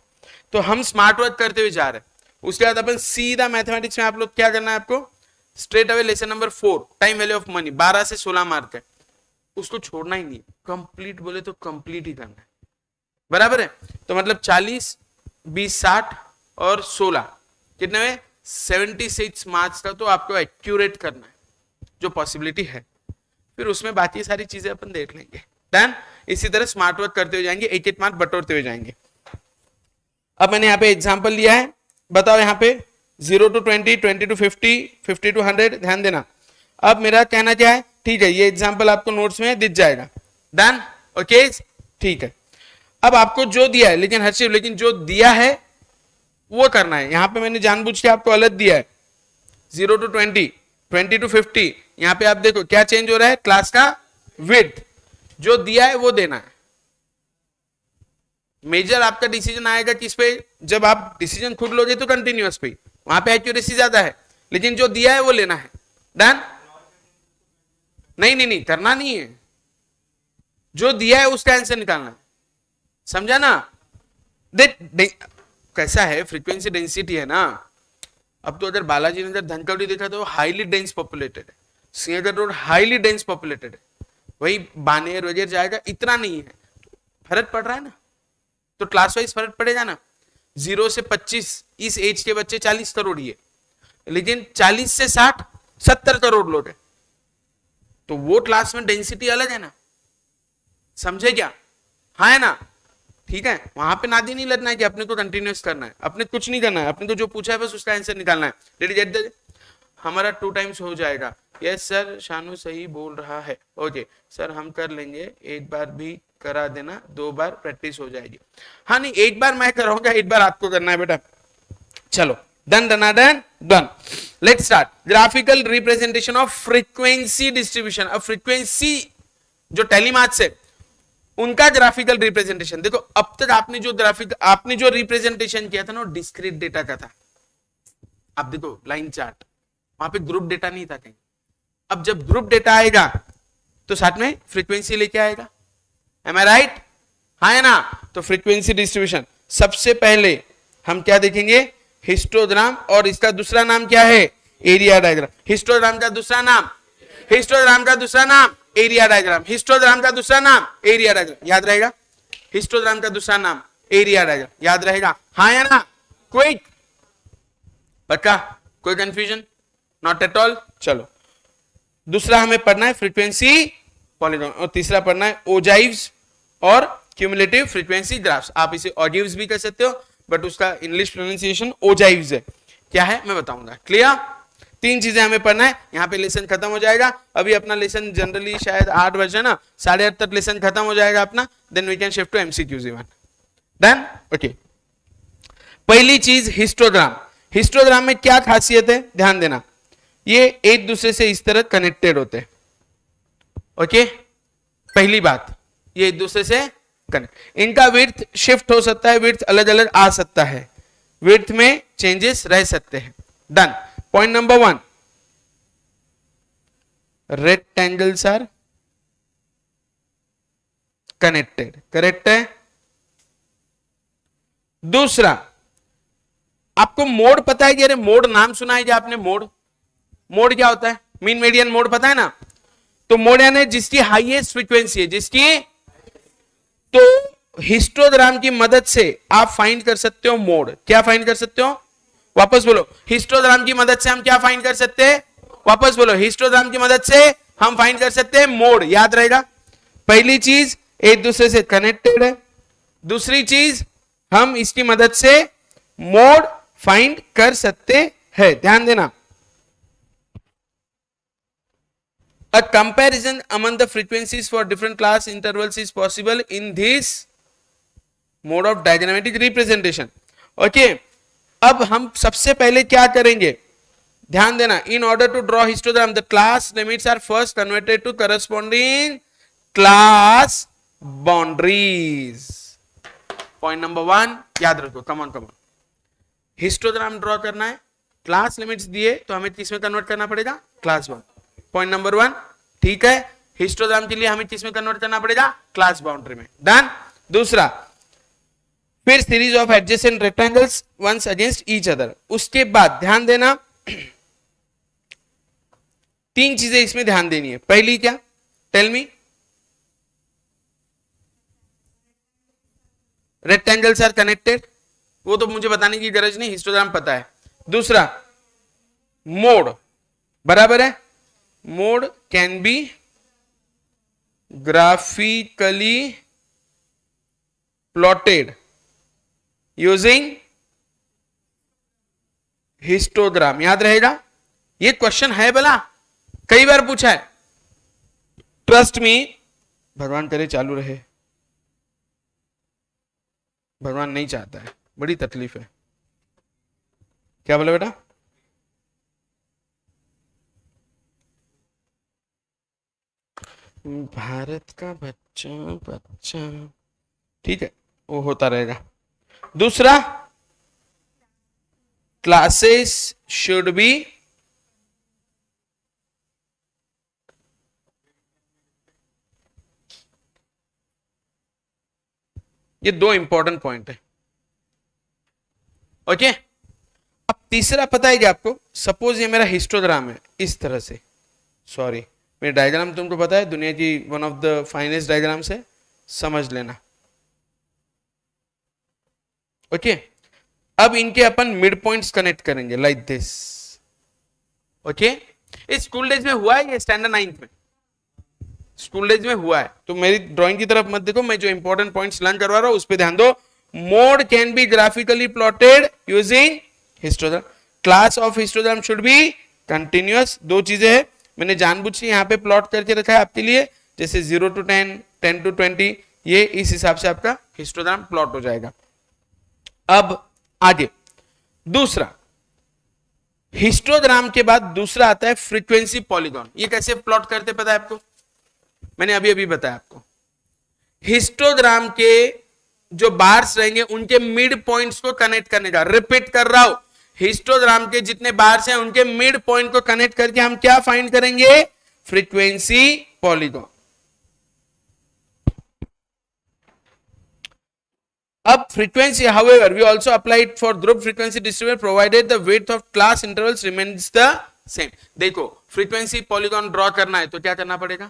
तो हम स्मार्ट वर्क करते हुए जा रहे हैं। उसके बाद अपन सीधा मैथमेटिक्स में आप लोग क्या करना है, आपको straight away lesson number 4 time value of money 12 से 16 मार्क है, उसको छोड़ना ही नहीं, कंप्लीट बोले तो कंप्लीट ही करना है, बराबर है। तो मतलब 40 20 60 और 16 कितने में 76 मार्क्स का तो आपको एक्यूरेट करना है जो पॉसिबिलिटी है। फिर उसमें बाकी सारी चीजें अपन देख लेंगे, डन। इसी तरह स्मार्ट वर्क करते हुए जाएंगे, 1-1 मार्क बटोरते हुए जाएंगे। अब मैंने यहाँ पे एग्जांपल लिया है, बताओ यहाँ पे 0 to 20, 20 to 50, 50 to 100, ध्यान देना। अब मेरा कहना क्या है, ठीक है, ये एग्जांपल आपको नोट्स में दिख जाएगा, डन, ओके, ठीक है। अब आपको जो दिया है, लेकिन हर्षिव, लेकिन जो दिया है वो करना है। यहां पे मैंने जानबूझ के आपको अलग दिया है, 0 to 20, 20 to 50। यहां पे आप देखो क्या चेंज हो रहा है, क्लास का विड्थ, जो दिया है वो देना है। मेजर आपका डिसीजन आएगा किस पे, जब आप डिसीजन खुद लोगे तो कंटिन्यूअस पे, वहां पे एक्यूरेसी ज्यादा है, लेकिन जो दिया है वो लेना है, डन। नहीं नहीं नहीं, करना नहीं है, जो दिया है उसका आंसर निकालना है, समझा ना। देख कैसा है, फ्रीक्वेंसी डेंसिटी है ना। अब तो अगर बालाजी नगर धनकवडी देखा तो हाईली डेंस पॉपुलेटेड है, Sinhagad road highly dense populated है, वही बानेर वगैरह जाएगा, इतना नहीं है, फर्क पड़ रहा है ना। तो क्लास वाइज फर्क पड़ेगा ना। 0 से 25 इस एज के बच्चे 40 करोड़ ही है, लेकिन 40 से 60 70 करोड़ लोग है, तो वो क्लास में डेंसिटी अलग है ना, समझे क्या, हाँ है ना, ठीक है। वहां पे नादी नहीं लगना है कि अपने को कंटिन्यूअस करना है, अपने कुछ नहीं करना है, अपने को जो पूछा है बस उसका आंसर निकालना है। डिड गेट द, हमारा 2 टाइम्स हो जाएगा। यस सर, शानू सही बोल रहा है, ओके सर हम कर लेंगे, एक बार भी करा देना, 2 बार प्रैक्टिस हो जाएगी। हाँ नहीं, एक बार मैं कराऊंगा, एक बार आपको करना है बेटा। चलो done done done done, let's start. Graphical representation of frequency distribution. अब फ्रीक्वेंसी जो टेलीमार्क्स है उनका ग्राफिकल रिप्रेजेंटेशन देखो। अब तक आपने जो रिप्रेजेंटेशन किया था ना, डिस्क्रीट डेटा का था। अब देखो लाइन चार्ट, वहां पे ग्रुप डेटा नहीं था कहीं। अब जब ग्रुप डेटा आएगा तो साथ में फ्रीक्वेंसी लेके आएगा, एम आई राइट, हाँ है ना। तो फ्रीक्वेंसी डिस्ट्रीब्यूशन सबसे पहले हम क्या देखेंगे, हिस्टोग्राम, और इसका दूसरा नाम क्या है, एरिया डायग्राम। हिस्टोग्राम का दूसरा नाम, हिस्टोग्राम का दूसरा नाम एरिया डायग्राम, हिस्टोग्राम का दूसरा नाम एरिया डायग्राम, याद रहेगा। हिस्टोग्राम का दूसरा नाम एरिया डायग्राम, याद रहेगा, हाँ या ना, क्विक, पक्का, कोई कंफ्यूजन, नॉट एट ऑल। चलो दूसरा हमें पढ़ना है फ्रीक्वेंसी पॉलीगॉन, और तीसरा पढ़ना है ओजाइव्स और क्यूमुलेटिव फ्रीक्वेंसी ग्राफ्स। आप इसे ऑजिव्स भी कर सकते हो, बट उसका इंग्लिश प्रोनाउंसिएशन ओजाइव्स है। क्या है मैं बताऊंगा, क्लियर। 3 चीजें हमें पढ़ना है, यहाँ पे लेसन खत्म हो जाएगा। अभी अपना लेसन जनरली शायद 8 बजे ना, 8:30 तक लेसन खत्म हो जाएगा अपना, then we can shift to MCQs even, done, okay. पहली चीज हिस्टोग्राम। हिस्टोग्राम में क्या खासियत है, ध्यान देना, ये एक दूसरे से इस तरह कनेक्टेड होते हैं, ओके। पहली बात, ये एक दूसरे से इनका विड्थ शिफ्ट हो सकता है, विड्थ अलग अलग आ सकता है, विड्थ में चेंजेस रह सकते हैं। Done. Point number 1, rectangles are connected, correct है। दूसरा, आपको मोड पता है कि अरे मोड नाम सुना है क्या आपने? मोड, मोड क्या होता है? मीन मेडियन मोड पता है ना? तो मोड यानी जिसकी हाईएस्ट फ्रीक्वेंसी है, जिसकी, तो हिस्टोग्राम की मदद से आप फाइंड कर सकते हो मोड। क्या फाइंड कर सकते हो? वापस बोलो, हिस्टोग्राम की मदद से हम क्या फाइंड कर सकते हैं? वापस बोलो, हिस्टोग्राम की मदद से हम फाइंड कर सकते हैं मोड। याद रहेगा, पहली चीज एक दूसरे से कनेक्टेड है, दूसरी चीज हम इसकी मदद से मोड फाइंड कर सकते हैं। ध्यान देना, a comparison among the frequencies for different class intervals is possible in this mode of diagrammatic representation. Okay, अब हम सबसे पहले क्या करेंगे? ध्यान देना, in order to draw histogram the class limits are first converted to corresponding class boundaries. Point number 1 याद रखो, कम ऑन। हिस्टोग्राम ड्रॉ करना है, क्लास लिमिट्स दिए तो हमें किस में कन्वर्ट करना पड़ेगा? क्लास 1। पॉइंट नंबर 1, ठीक है। हिस्टोग्राम के लिए हमें किस में कन्वर्ट करना पड़ेगा? क्लास बाउंड्री में। डन। दूसरा, फिर series of adjacent rectangles once against each other. उसके बाद ध्यान देना, 3 चीजें इसमें ध्यान देनी है। पहली क्या? Tell me. Rectangles are connected, वो तो मुझे बताने की गरज नहीं, हिस्टोग्राम पता है। दूसरा, मोड, बराबर है। Mode can be graphically plotted using histogram. याद रहेगा, ये क्वेश्चन है भला, कई बार पूछा है। ट्रस्ट मी, भगवान करे चालू रहे, भगवान नहीं चाहता है, बड़ी तकलीफ है। क्या बोले बेटा? भारत का बच्चा बच्चा, ठीक है, वो होता रहेगा। दूसरा, क्लासेस शुड बी ये 2 इंपॉर्टेंट पॉइंट है। ओके, अब तीसरा पता है क्या आपको? सपोज ये मेरा हिस्टोग्राम है इस तरह से, सॉरी मेरे डायग्राम तुमको पता है दुनिया की one of the finest diagram से, समझ लेना। ओके, अब इनके अपन मिड पॉइंट्स कनेक्ट करेंगे लाइक दिस। ओके, इस स्कूल डेज में हुआ है, ये स्टैंडर्ड 9th में स्कूल डेज में हुआ है, तो मेरी ड्राइंग की तरफ मत देखो, मैं जो इंपॉर्टेंट पॉइंट्स लर्न करवा रहा हूं उस पर ध्यान दो। Mode can be graphically plotted using histogram, class of histogram should be continuous. 2 चीजें हैं, मैंने जानबूझ के यहाँ पे प्लॉट करके रखा है आपके लिए, जैसे 0 to 10, 10 to 20, ये इस हिसाब से आपका हिस्टोग्राम प्लॉट हो जाएगा। अब आगे दूसरा, हिस्टोग्राम के बाद दूसरा आता है फ्रीक्वेंसी पॉलीगॉन। ये कैसे प्लॉट करते पता है आपको? मैंने अभी अभी बताया आपको। हिस्टोग्राम के जो बार्स रहेंगे उनके मिड पॉइंट्स को कनेक्ट करने का, रिपीट कर रहा हूं, हिस्टोग्राम के जितने बार्स हैं उनके मिड पॉइंट को कनेक्ट करके हम क्या फाइंड करेंगे? Frequency polygon. अब frequency, however, we also apply it for group frequency distribution provided the width of class intervals remains the same. देखो, फ्रीक्वेंसी पॉलीगॉन ड्रॉ करना है तो क्या करना पड़ेगा?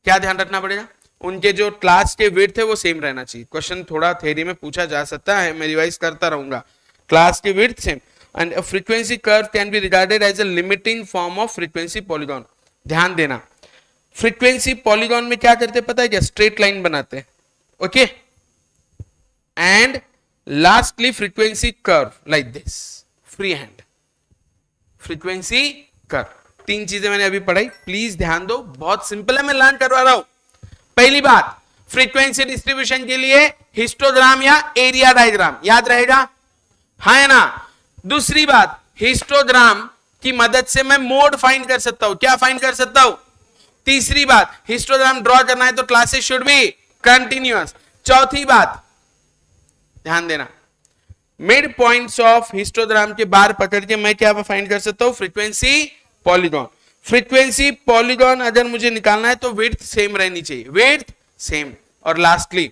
क्या ध्यान रखना पड़ेगा? उनके जो क्लास के विड्थ है वो सेम रहना चाहिए। क्वेश्चन थोड़ा थ्योरी में पूछा जा सकता है, मैं रिवाइज करता रहूंगा। क्लास के width same and frequency curve can be regarded as a limiting form of frequency polygon. ध्यान देना, फ्रीक्वेंसी पॉलीगॉन में क्या करते पता है क्या? स्ट्रेट लाइन बनाते हैं। Okay, and lastly frequency curve like this, free hand frequency curve. 3 चीजें मैंने अभी पढ़ाई, प्लीज ध्यान दो, बहुत सिंपल है, मैं लर्न करवा रहा हूं। पहली बात, फ्रीक्वेंसी डिस्ट्रीब्यूशन के लिए हिस्टोग्राम या एरिया डायग्राम याद रहेगा, है ना? दूसरी बात, हिस्टोग्राम की मदद से मैं मोड फाइंड कर सकता हूं। क्या फाइंड कर सकता हूं? तीसरी बात, हिस्टोग्राम ड्रॉ करना है तो क्लासेस शुड बी कंटिन्यूअस। चौथी बात ध्यान देना, मिड पॉइंट्स ऑफ हिस्टोग्राम के बार पकड़ के मैं क्या फाइंड कर सकता हूं, फ्रीक्वेंसी पॉलीगॉन। फ्रीक्वेंसी पॉलीगॉन अगर मुझे निकालना है तो विड्थ सेम रहनी चाहिए, विड्थ सेम। और lastly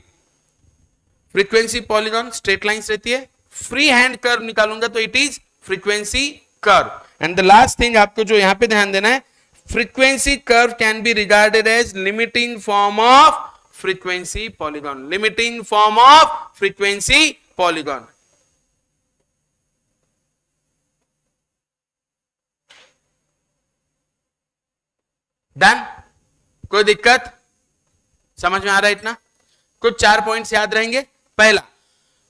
frequency polygon straight lines रहती है, फ्री हैंड कर्व निकालूंगा तो it is frequency curve. And the last thing आपको जो यहां पे ध्यान देना है, frequency curve can be regarded as limiting form of frequency polygon, limiting form of frequency polygon. Done? कोई दिक्कत? समझ में आ रहा है इतना? कुछ 4 पॉइंट्स याद रहेंगे। पहला,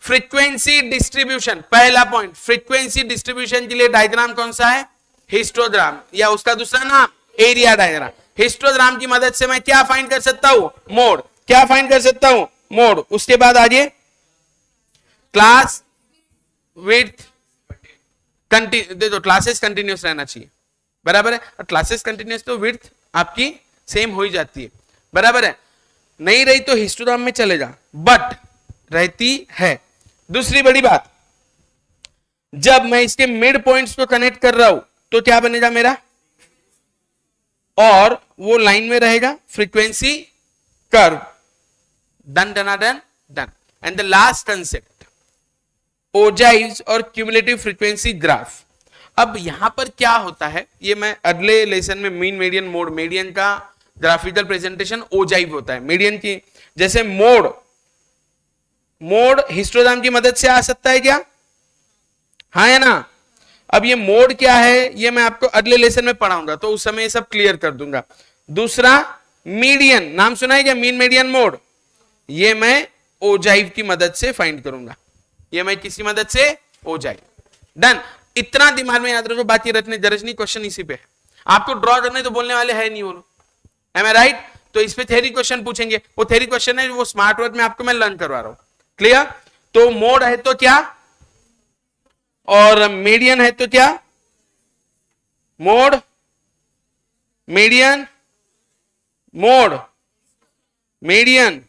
फ्रीक्वेंसी डिस्ट्रीब्यूशन, पहला पॉइंट, फ्रीक्वेंसी डिस्ट्रीब्यूशन के लिए डायग्राम कौन सा है, हिस्टोग्राम, या उसका दूसरा नाम एरिया डायग्राम। हिस्टोग्राम की मदद से मैं क्या फाइंड कर सकता हूं, मोड। क्या फाइंड कर सकता हूं, मोड। उसके बाद आगे क्लास विड्थ दे दो, क्लासेस कंटिन्यूस रहना चाहिए, बराबर है। और क्लासेस कंटिन्यूस तो विड्थ आपकी सेम हो ही जाती है, बराबर है। नहीं रही तो हिस्टोग्राम में चलेगा, बट रहती है। दूसरी बड़ी बात, जब मैं इसके मिड पॉइंट्स को कनेक्ट कर रहा हूं तो क्या बनेगा मेरा, और वो लाइन में रहेगा frequency curve. Done done done done. And the last concept, ogives और क्यूमुलेटिव फ्रीक्वेंसी ग्राफ। अब यहां पर क्या होता है, ये मैं अगले लेसन में मीन मीडियन मोड, मीडियन का ग्राफिकल प्रेजेंटेशन ओजाइव होता है मीडियन की। जैसे मोड, मोड हिस्टोग्राम की मदद से आ सकता है क्या, हाँ या ना। अब ये मोड क्या है ये मैं आपको अगले लेसन में पढ़ाऊंगा, तो उस समय ये सब क्लियर कर दूंगा। दूसरा मीडियन, नाम सुना है क्या, मीन मीडियन मोड, ये मैं ओजाइव की मदद से फाइंड करूंगा, ये मैं किसी मदद से, ओजाइव। डन? इतना दिमाग में याद रखो, बाकी रटने जरूरत नहीं, क्वेश्चन इसी पे है। आपको ड्रॉ करने तो बोलने वाले है नहीं वो लोग, एम आई राइट। तो इस पे थ्योरी क्वेश्चन पूछेंगे, वो थ्योरी क्वेश्चन है वो स्मार्ट वर्क में आपको मैं लर्न करवा रहा हूं, क्लियर। तो मोड है तो क्या, और मीडियन है तो क्या, मोड मीडियन, मोड मीडियन।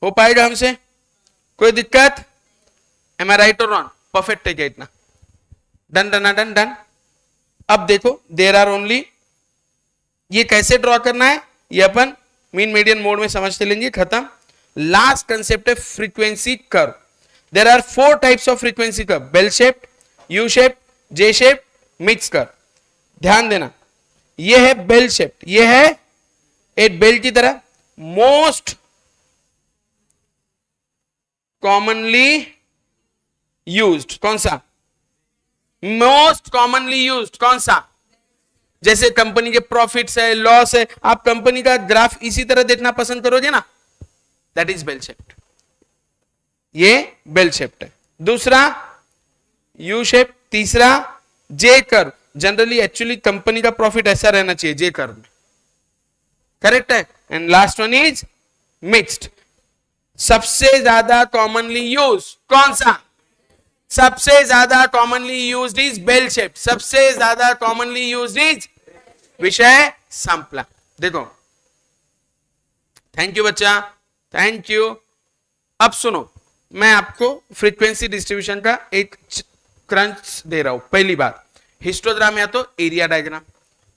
हो पाएगा हमसे, कोई दिक्कत, एम आई राइट और रॉन्ग, परफेक्ट है क्या इतना। Done done done done. अब देखो देयर आर ओनली, ये कैसे ड्रॉ करना है ये अपन मीन मीडियन मोड में समझते लेंगे, खत्म। लास्ट कंसेप्ट है frequency curve. There are 4 types of frequency curve, bell shape, U shape, J shape, mix curve. ध्यान देना, ये है बेल शेप, ये है एक बेल की तरह। मोस्ट कॉमनली यूज्ड कौन सा, मोस्ट कॉमनली यूज्ड कौन सा, जैसे कंपनी के प्रॉफिट्स है, लॉस है, आप कंपनी का ग्राफ इसी तरह देखना पसंद करोगे ना, दैट इज बेल शेप्ड, ये बेल शेप्ड है। दूसरा यू शेप, तीसरा J curve, generally actually company का प्रॉफिट ऐसा रहना चाहिए जे कर्व में, करेक्ट है। And last one is mixed. सबसे ज्यादा कॉमनली यूज कौन सा, सबसे ज्यादा commonly used is bell shape, सबसे ज्यादा कॉमनली यूज्ड इज विषय संपला। देखो, थैंक यू बच्चा, थैंक यू। अब सुनो, मैं आपको फ्रीक्वेंसी डिस्ट्रीब्यूशन का एक क्रंच दे रहा हूं। पहली बात, हिस्टोग्राम या तो एरिया डायग्राम।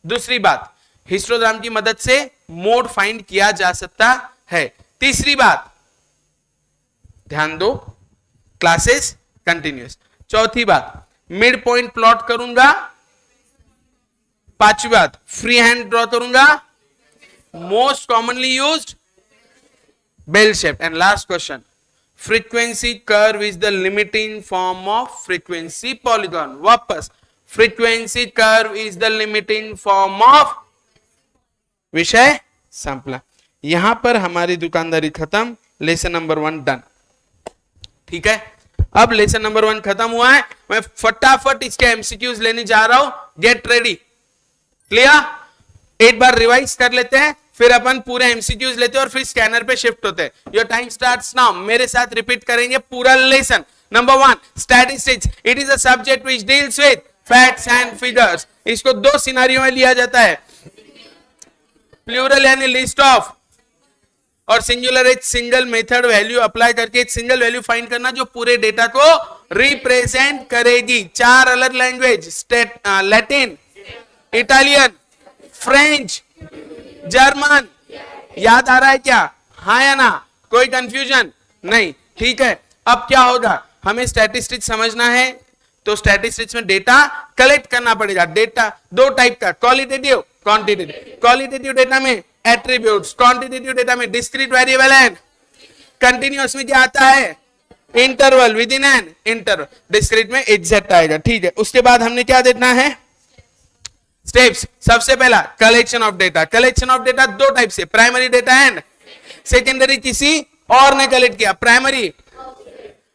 दूसरी बात, हिस्टोग्राम की मदद से मोड फाइंड किया जा सकता है। तीसरी बात, ध्यान दो, क्लासेस कंटिन्यूअस। चौथी बात, मिड पॉइंट प्लॉट करूंगा। पांचवी बात, फ्री हैंड ड्रॉ करूंगा। Most commonly used bell shape. And last question, frequency curve is the limiting form of frequency polygon. वापस, frequency curve is the limiting form of विषय संपला। यहां पर हमारी दुकानदारी खत्म, लेसन नंबर 1 डन, ठीक है। अब लेसन नंबर 1 खत्म हुआ है, मैं फटाफट इसके एमसीक्यूज लेने जा रहा हूं, गेट रेडी, क्लियर। एक बार रिवाइज कर लेते हैं, फिर अपन पूरे एमसीक्यूज लेते हैं और फिर स्कैनर पे शिफ्ट होते हैं। Your time starts now. मेरे साथ रिपीट करेंगे पूरा lesson. Number 1, statistics, it is a subject which deals with facts and figures. इसको 2 सिनेरियो में लिया जाता है, प्लूरल यानी लिस्ट ऑफ और सिंगुलर एक सिंगल मेथड वैल्यू अप्लाई करके एक सिंगल वैल्यू फाइंड करना जो पूरे डेटा को रिप्रेजेंट करेगी। 4 अलग language, Latin, Italian, French, German, याद आ रहा है क्या? हाँ या ना? कोई कंफ्यूजन नहीं? ठीक है। अब क्या होगा, हमें स्टैटिस्टिक्स समझना है, तो स्टैटिस्टिक्स में डेटा कलेक्ट करना पड़ेगा। डेटा दो टाइप का, क्वालिटेटिव, क्वांटिटेटिव। क्वालिटेटिव डेटा में एट्रीब्यूट्स, क्वांटिटेटिव डेटा में डिस्क्रीट वेरिएबल एंड कंटिन्यूअस में क्या आता है? Interval, with in an interval. Discrete में एग्जैक्ट आएगा। ठीक है, उसके बाद हमने क्या देखना है? स्टेप्स। सबसे पहला collection of data. Collection of data दो टाइप से, प्राइमरी डेटा एंड सेकेंडरी। किसी और ने कलेक्ट किया, प्राइमरी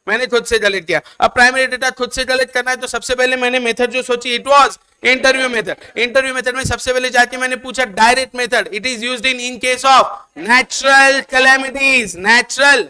मैंने खुद से कलेक्ट किया। अब प्राइमरी डेटा खुद से कलेक्ट करना है तो सबसे पहले मैंने मेथड जो सोची, it was interview method. Interview method में सबसे पहले जाके मैंने पूछा direct method. It is used in case of natural calamities, natural.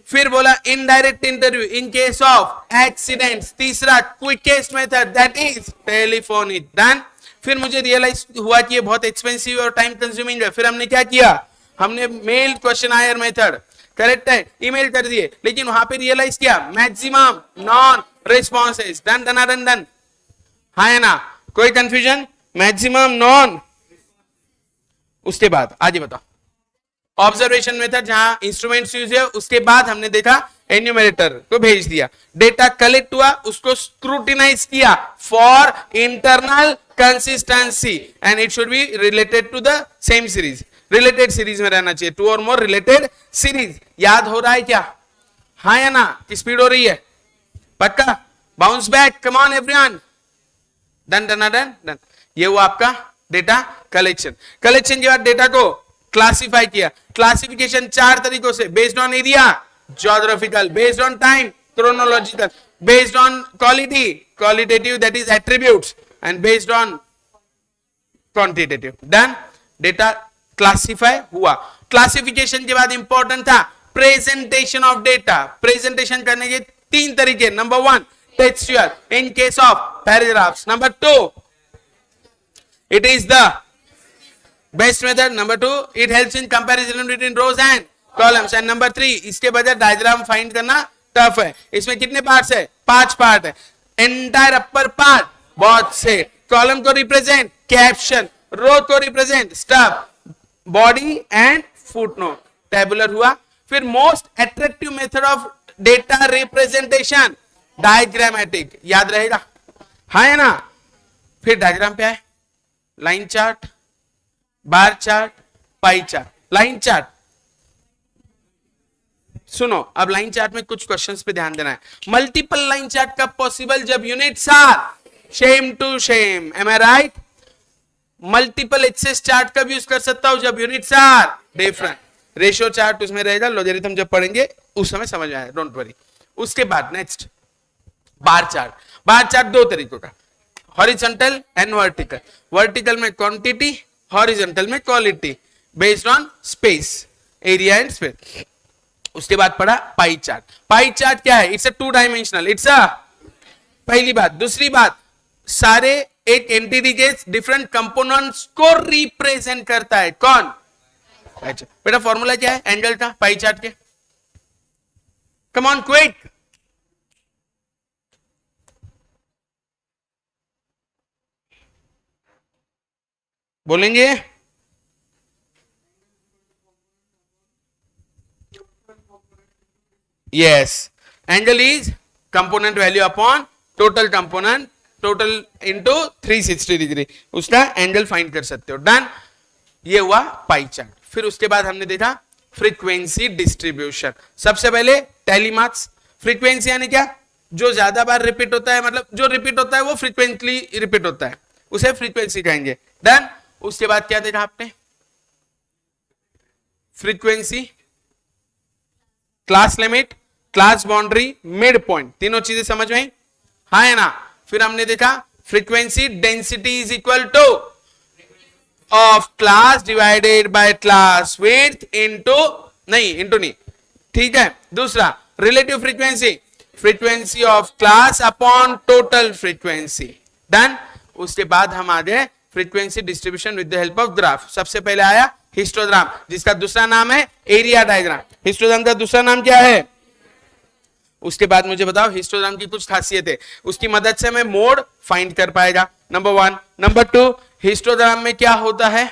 फिर बोला indirect interview in case of accidents. तीसरा quickest method, that is telephonic. Done. फिर मुझे रियलाइज हुआ कि ये बहुत एक्सपेंसिव और टाइम कंज्यूमिंग है। फिर हमने क्या किया, हमने मेल क्वेश्चनायर मेथड, करेक्ट है, ईमेल कर दिए, लेकिन वहां पे रियलाइज किया maximum non responses. Done done done done, हाँ है ना? कोई कंफ्यूजन? Maximum non. उसके बाद आगे बताओ, ऑब्जर्वेशन मेथड जहां इंस्ट्रूमेंट्स यूज है। उसके बाद हमने देखा एन्यूमरेटर को भेज दिया, डेटा कलेक्ट हुआ, उसको स्क्रूटिनाइज किया for internal consistency and it should be related to the same series. Related series में रहना चाहिए, 2 और मोर रिलेटेड सीरीज। याद हो रहा है क्या? हाँ या ना? की स्पीड हो रही है? पक्का? Bounce back, come on everyone. Done done done done. ये हुआ आपका डेटा कलेक्शन। कलेक्शन के बाद डेटा को क्लासिफाई किया। क्लासिफिकेशन 4 तरीकों से, based on area, geographical, based on time, chronological, based on quality, qualitative that is attributes, and based on quantitative. Done. Data classify हुआ। क्लासिफिकेशन के बाद इंपॉर्टेंट था प्रेजेंटेशन ऑफ डेटा। प्रेजेंटेशन करने के 3 तरीके। Number 1 textual in case of paragraphs. Number 2 it is the best method. Number 2 it helps in comparison between rows and columns. And number 3 इसके बजाय diagram find करना tough है। इसमें कितने पार्ट्स है? 5 पार्ट है। एंटायर अपर पार्ट बहुत से, कॉलम को रिप्रेजेंट कैप्शन, रो को represent stuff, body and footnote. Tabular हुआ। फिर most attractive method of data representation diagrammatic. याद रहेगा? हाँ है ना? फिर डायग्राम पे आए, line chart, bar chart, pie chart. Line chart सुनो, अब लाइन चार्ट में कुछ क्वेश्चंस पे ध्यान देना है। मल्टीपल लाइन चार्ट कब पॉसिबल? जब units are same to same. Am I right? Multiple axes chart कब यूज कर सकता हूं? जब units are different. Ratio chart उसमें रहेगा, लॉगरिथम जब पढ़ेंगे उस समय समझ आए, डोंट वरी। उसके बाद next bar chart. Bar chart 2 तरीकों का, हॉरिजॉन्टल एंड वर्टिकल। वर्टिकल में क्वांटिटी, हॉरिजॉन्टल में quality, based on space, area and space. उसके बाद पढ़ा पाई चार्ट। पाई चार्ट क्या है? It's a 2 dimensional. It's a, पहली बात। दूसरी बात, सारे एक एंटिटी के डिफरेंट कंपोनेंट्स को रिप्रेजेंट करता है। कौन? अच्छा बेटा, फॉर्मूला क्या है एंगल का पाई चार्ट के? Come on quick. बोलेंगे? Yes, angle is component value upon total component, total into 360 degree, उसका एंगल फाइंड कर सकते हो। डन। ये हुआ पाई चार्ट। फिर उसके बाद हमने देखा फ्रीक्वेंसी डिस्ट्रीब्यूशन। सबसे पहले टैली मार्क्स। फ्रीक्वेंसी यानी क्या? जो ज्यादा बार रिपीट होता है, मतलब जो रिपीट होता है वो फ्रीक्वेंटली रिपीट होता है, उसे फ्रीक्वेंसी कहेंगे। डन। उसके बाद क्या देखा आपने? Frequency, class limit, class boundary, mid point. तीनों चीजें समझ में आई? हाँ है ना? फिर हमने देखा frequency density is equal two of class divided by class width into, नहीं इनटू नहीं, ठीक है। दूसरा relative frequency, frequency of class upon total frequency. Done. उसके बाद हम आ गए frequency distribution with the help of graph. सबसे पहले आया हिस्टोग्राम, जिसका दूसरा नाम है एरिया डायग्राम। हिस्टोग्राम का दूसरा नाम क्या है? उसके बाद मुझे बताओ हिस्टोग्राम की कुछ खासियत है, उसकी मदद से मैं मोड फाइंड कर पाएगा, नंबर 1। नंबर 2, हिस्टोग्राम में क्या होता है?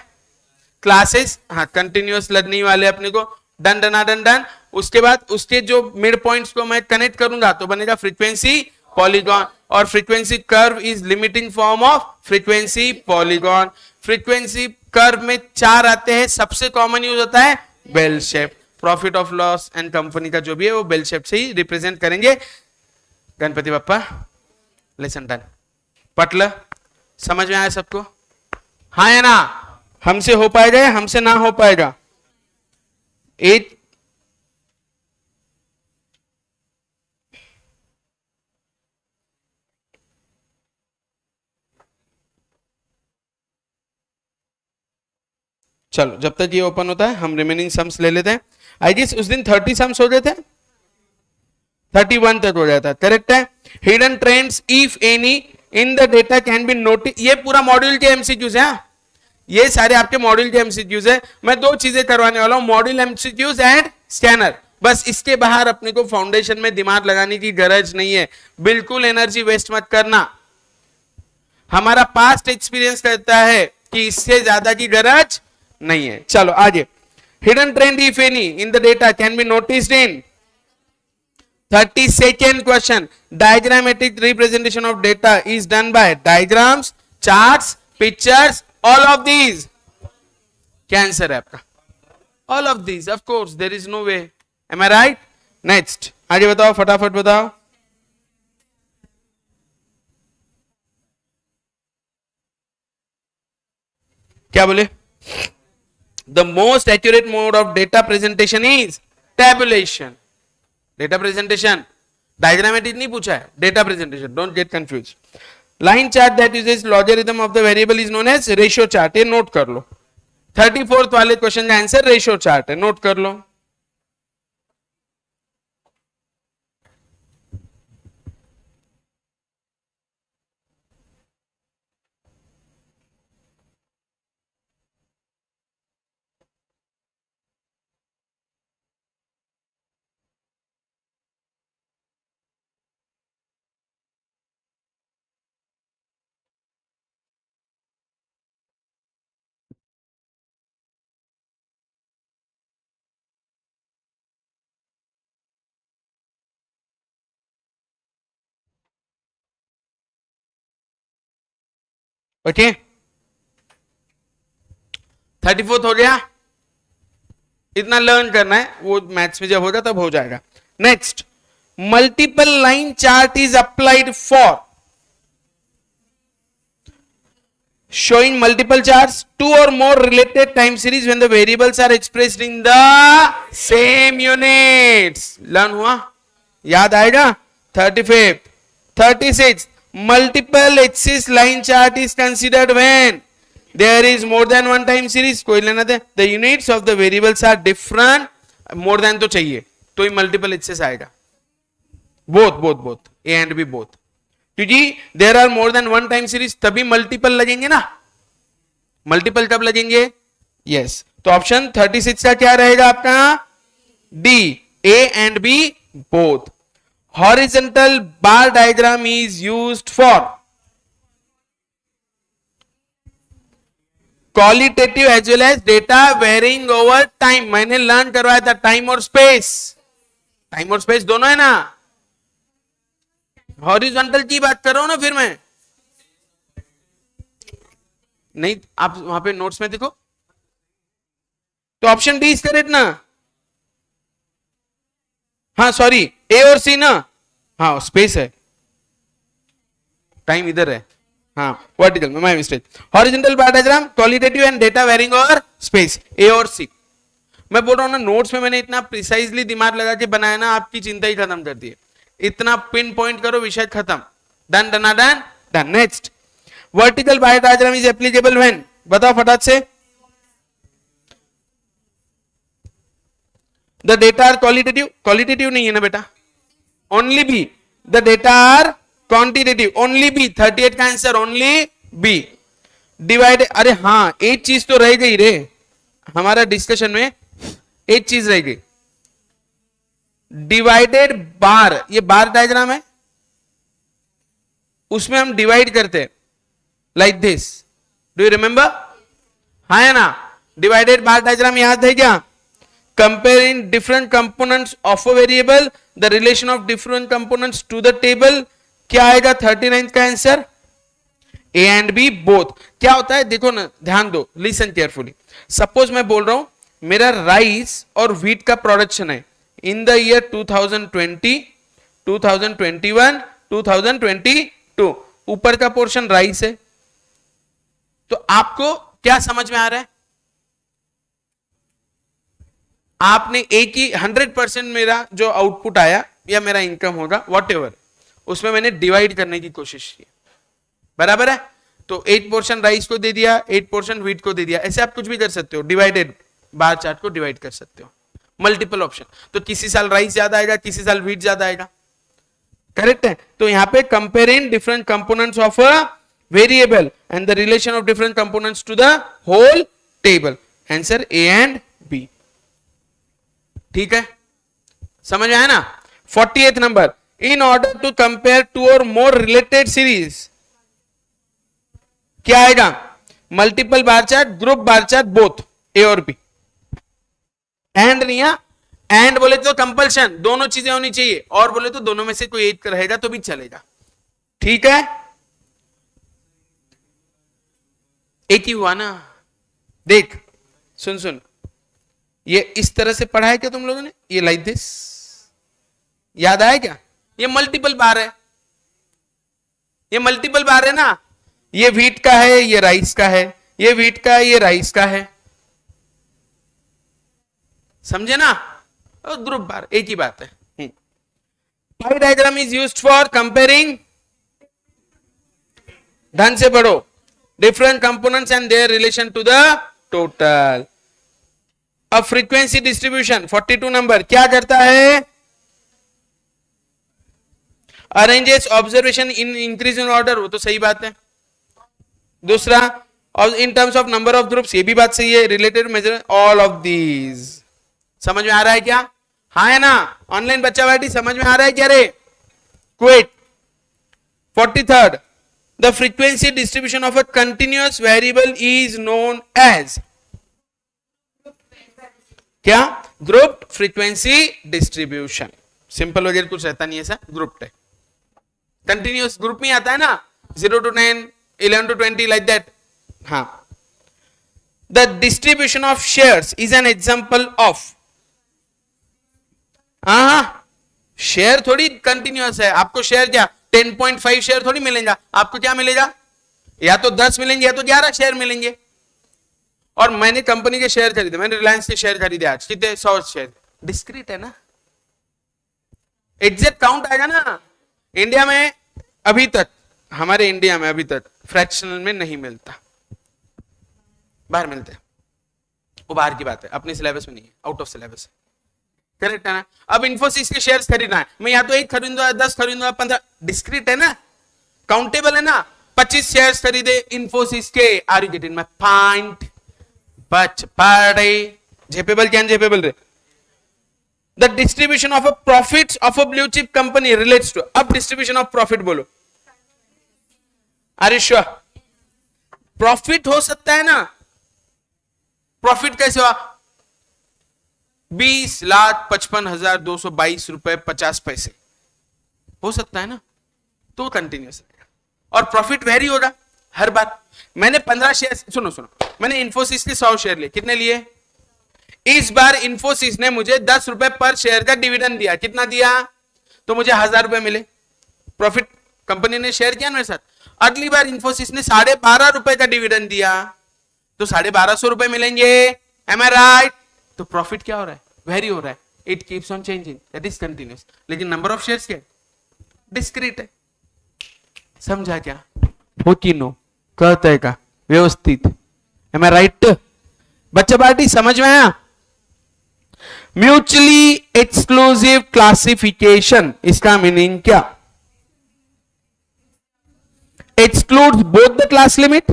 क्लासेस, हाँ कंटिन्यूअस लर्निंग वाले अपने को डन डन डन डन। उसके बाद उसके जो मिड पॉइंट्स को मैं कनेक्ट करूंगा तो बनेगा फ्रीक्वेंसी पॉलीगॉन, और frequency curve is limiting form of frequency polygon. Frequency curve में 4 आते हैं, सबसे कॉमन यूज होता है bell shape. Profit of loss and company का जो भी है वो बेल शेप से ही रिप्रेजेंट करेंगे। Ganpati Bappa, lesson done. पटल समझ में आया सबको? हाँ या ना? हमसे हो पाएगा या हमसे ना हो पाएगा? एक चलो जब तक ये ओपन होता है हम रिमेनिंग सम्स ले लेते हैं। आई गेस उस दिन 30 सम्स हो गए थे, 31 तक हो जाता है, करेक्ट है। Hidden trends if any in the data can B notice, ये पूरा मॉड्यूल के एमसीक्यूज है, ये सारे आपके मॉड्यूल के एमसीक्यूज है। मैं 2 चीजें करवाने वाला हूं, मॉड्यूल एमसीक्यूज एंड स्कैनर। बस इसके बाहर अपने को फाउंडेशन में दिमाग लगाने की गरज नहीं है, बिल्कुल एनर्जी वेस्ट मत करना। हमारा पास्ट एक्सपीरियंस कहता है कि इससे ज्यादा की गरज नहीं है। चलो आगे। Hidden trend if any in the data can be noticed in 32nd question. Diagrammatic representation of data is done by diagrams, charts, pictures, all of these. क्या आंसर है आपका? All of these, of course, there is no way. Am I right? Next आगे बताओ, फटाफट बताओ। क्या बोले? The most accurate mode of data presentation is tabulation. Data presentation, diagrammatic नहीं पूछा है, data presentation, don't get confused. Line chart that uses logarithm of the variable is known as ratio chart. ये नोट कर लो। 34th वाले question का answer ratio chart है, note कर लो। Okay, 34th हो गया। इतना लर्न करना है, वो मैथ्स में जब होगा तब हो जाएगा। Next, multiple line chart is applied for showing multiple charts, 2 or more related time series when the variables are expressed in the same units. Learn हुआ? याद आएगा? 35th, 36th, multiple axis line chart is considered when there is more than one time series. कोई लेना दे, the units of the variables are different, more than तो चाहिए, तो ही multiple axis आएगा। both A and B both, क्योंकि there are more than one time series तभी multiple लगेंगे ना। मल्टीपल कब लगेंगे? यस, तो ऑप्शन 36 का क्या रहेगा आपका? D, A and B both. Horizontal bar diagram is used for qualitative as well as data varying over time. मैंने लर्न करवाया था टाइम और स्पेस, टाइम और स्पेस दोनों है ना। हॉरिजॉन्टल की बात कर रहा हूं ना, फिर मैं नहीं, आप वहां पे नोट्स में देखो, तो ऑप्शन डी इज करेक्ट ना। हाँ सॉरी, ए और सी ना, हाँ स्पेस है, टाइम इधर है, हाँ वर्टिकल में, my mistake. Horizontal bar diagram, qualitative and data varying और स्पेस, ए और सी। मैं बोल रहा हूं ना, नोट्स में मैंने इतना प्रिसाइजली दिमाग लगा के बनाया ना, आपकी चिंता ही खत्म कर दी है। इतना पिन पॉइंट करो, विषय खत्म। Done done done done. Next, vertical bar diagram is applicable when, बताओ फटाक से। The data are qualitative, qualitative नहीं है ना बेटा, only B. The data are quantitative, only B. 38 का आंसर ओनली बी। डिवाइड, अरे हाँ एक चीज तो रह गई रे, हमारा डिस्कशन में एक चीज रह गई, डिवाइडेड बार, ये बार डायग्राम है, उसमें हम डिवाइड करते हैं like this, do you remember? हाँ है ना, डिवाइडेड बार डायग्राम याद है क्या? Comparing different components of a variable, the relation of different components to the table, क्या आएगा 39 का आंसर? A and B both. क्या होता है देखो ना, ध्यान दो, लिसन केयरफुली। सपोज मैं बोल रहा हूं मेरा राइस और व्हीट का प्रोडक्शन है इन द ईयर 2020, 2021, 2022, ऊपर का पोर्शन राइस है, तो आपको क्या समझ में आ रहा है? आपने एक ही 100% मेरा जो आउटपुट आया या मेरा इनकम होगा व्हाटएवर, उसमें मैंने डिवाइड करने की कोशिश की, बराबर है? तो 8 पोर्शन राइस को दे दिया, 8 पोर्शन व्हीट को दे दिया, ऐसे आप कुछ भी कर सकते हो, डिवाइडेड बार चार्ट को डिवाइड कर सकते हो, मल्टीपल ऑप्शन। तो किसी साल राइस ज्यादा आएगा, किसी साल व्हीट ज्यादा आएगा, करेक्ट है? तो यहां पे comparing different components of a variable and the relation of different components to the whole table, answer A and B. ठीक है, समझ में आया ना? 48th number, in order to compare two और मोर रिलेटेड सीरीज, क्या आएगा? Multiple bar chart, group bar chart, both A और बी। एंड नहीं है, एंड बोले तो कंपल्शन, दोनों चीजें होनी चाहिए, और बोले तो दोनों में से कोई एक रहेगा तो भी चलेगा। ठीक है, एक ही हुआ ना? देख, सुन सुन, ये इस तरह से पढ़ा है क्या तुम लोगों ने? ये लाइक दिस, याद आया क्या? ये मल्टीपल बार है, ये मल्टीपल बार है ना, ये व्हीट का है, ये राइस का है, ये व्हीट का है, ये राइस का है, समझे ना? ग्रुप बार, एक ही बात है। Pie diagram is used for comparing, ढंग से पढ़ो, different components and their relation to the total. अब फ्रीक्वेंसी डिस्ट्रीब्यूशन 42 नंबर क्या करता है? Arranges observation in increase in order, वो तो सही बात है। दूसरा, और in terms of number of groups, ये भी बात सही है। Related measure, all of these. समझ में आ रहा है क्या? हाँ है ना? ऑनलाइन बच्चा बैठी, समझ में आ रहा है क्या रे? Quiet. 43rd, the frequency distribution of a continuous variable is known as, क्या? Group frequency distribution. सिंपल वगैरह कुछ रहता नहीं है सर, ग्रुप है, कंटिन्यूअस ग्रुप में आता है ना, 0 to 10, 11 to 20 लाइक दैट। हाँ, the distribution of shares is an example of, हाँ, शेयर थोड़ी कंटिन्यूअस है। आपको शेयर क्या 10.5 शेयर थोड़ी मिलेगा, आपको क्या मिलेगा? या तो 10 मिलेंगे या तो 11 शेयर मिलेंगे। और मैंने कंपनी के शेयर खरीदे, मैंने रिलायंस के शेयर खरीदे आज, कितने? 100 शेयर, डिस्क्रीट है ना, एग्जैक्ट काउंट आएगा ना। इंडिया में अभी तक, हमारे इंडिया में अभी तक फ्रैक्शनल में नहीं मिलता, बाहर मिलते हैं, वो बाहर की बात है, अपने सिलेबस में नहीं है, आउट ऑफ सिलेबस है, करेक्ट है ना? अब इन्फोसिस के शेयर्स खरीदना है, मैं या तो 1 खरीदूंगा, 10 खरीदूंगा, 15, डिस्क्रीट है ना, काउंटेबल है ना। 25 शेयर्स खरीदे इन्फोसिस के, are you getting my point? बच पड़े, झेपेबल क्या झेपेबल रे? The distribution of a profits of a blue chip company relates to, अब डिस्ट्रीब्यूशन ऑफ प्रॉफिट बोलो, आर यू श्योर? प्रॉफिट हो सकता है ना, प्रॉफिट कैसे हुआ? 20,55,222 रुपए 50 पैसे हो सकता है ना, तो कंटिन्यूस है। और प्रॉफिट वेरी होगा हर बार। मैंने 15 शेयर, सुनो, मैंने इन्फोसिस के 100 शेयर लिए, कितने लिए? इस बार इन्फोसिस ने मुझे 10 रुपए पर शेयर का डिविडेंड दिया, कितना दिया? तो मुझे 1000 रुपए मिले, प्रॉफिट कंपनी ने शेयर किया मेरे साथ। अगली बार इन्फोसिस ने 12.5 रुपए का डिविडेंड दिया, तो 1250 रुपए मिलेंगे, एम आई राइट? तो प्रॉफिट क्या हो रहा है? वेरी हो रहा है, it keeps on changing, that is continuous. लेकिन नंबर ऑफ शेयर्स क्या है? डिस्क्रीट है। समझा क्या? हो कि नो? कहते हैं का व्यवस्थित, एम आई राइट? बच्चा पार्टी समझ में आया? म्यूचुअली एक्सक्लूसिव क्लासिफिकेशन, इसका मीनिंग क्या? excludes both the class limit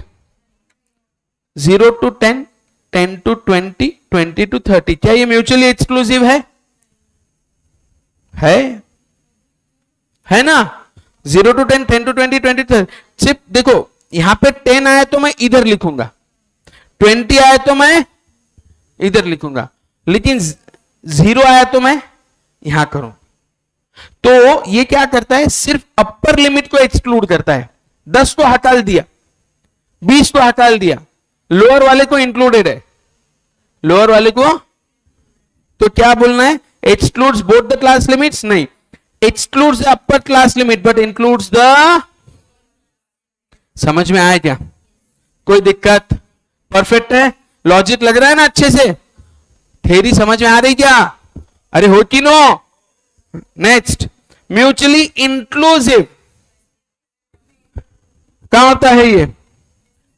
0 to 10 10 to 20, 20 to 30, क्या ये म्यूचुअली एक्सक्लूसिव है ना? 0 to 10, 10 to 20, 20 to 30, सिर्फ देखो यहां पे 10 आया तो मैं इधर लिखूंगा, 20 आया तो मैं इधर लिखूंगा, लेकिन 0 आया तो मैं यहां करूं। तो ये क्या करता है, सिर्फ अपर लिमिट को एक्सक्लूड करता है। 10 को हटा दिया, 20 को हटा दिया, लोअर वाले को इंक्लूडेड है, लोअर वाले को। तो क्या बोलना है, excludes both the class limits? नहीं, excludes the upper class limit but includes the. समझ में आया क्या? कोई दिक्कत? परफेक्ट है, लॉजिक लग रहा है ना अच्छे से? थ्योरी समझ में आ रही क्या? अरे हो कि नो? नेक्स्ट, म्यूचुअली इंक्लूसिव क्या होता है? ये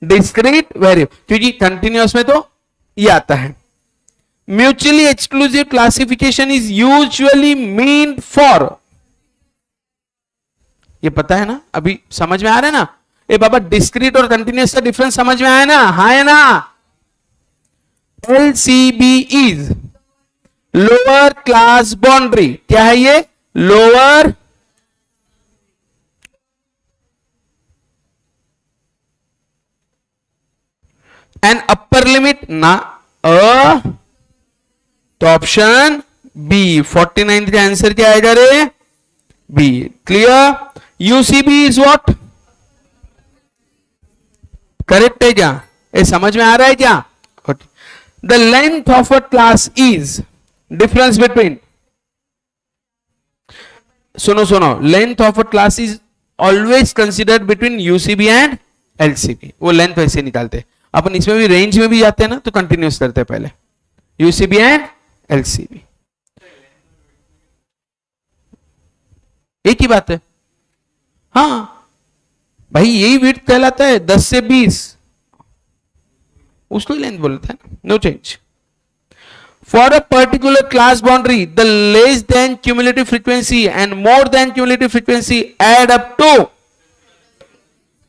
डिस्क्रीट वेरिएबल, क्योंकि कंटिन्यूअस में तो ये आता है। Mutually exclusive classification is usually mean for, ये पता है ना? अभी समझ में आ रहा है ना? ए बाबा, डिस्क्रीट और कंटिन्यूअस का डिफरेंस समझ में आया ना? हाँ है ना? LCB is lower class boundary, क्या है ये? लोअर एंड अपर लिमिट ना तो ऑप्शन बी 49 का आंसर क्या आएगा रे? B. Clear? UCB is what? Correct है क्या? ये समझ में आ रहा है क्या? The length of a class is difference between, सुनो, length of a class is always considered between UCB and LCB. वो लेंथ वैसे निकालते, अपन इसमें भी रेंज में भी जाते हैं ना, तो कंटिन्यूस करते हैं पहले यूसीबी एंड एलसीबी, एक ही बात है। हाँ भाई, यही विड्थ कहलाता है, 10 से 20 उसको ही लेंथ बोलता है ना, no change. For a particular class boundary the less than cumulative frequency and more than cumulative frequency add up to,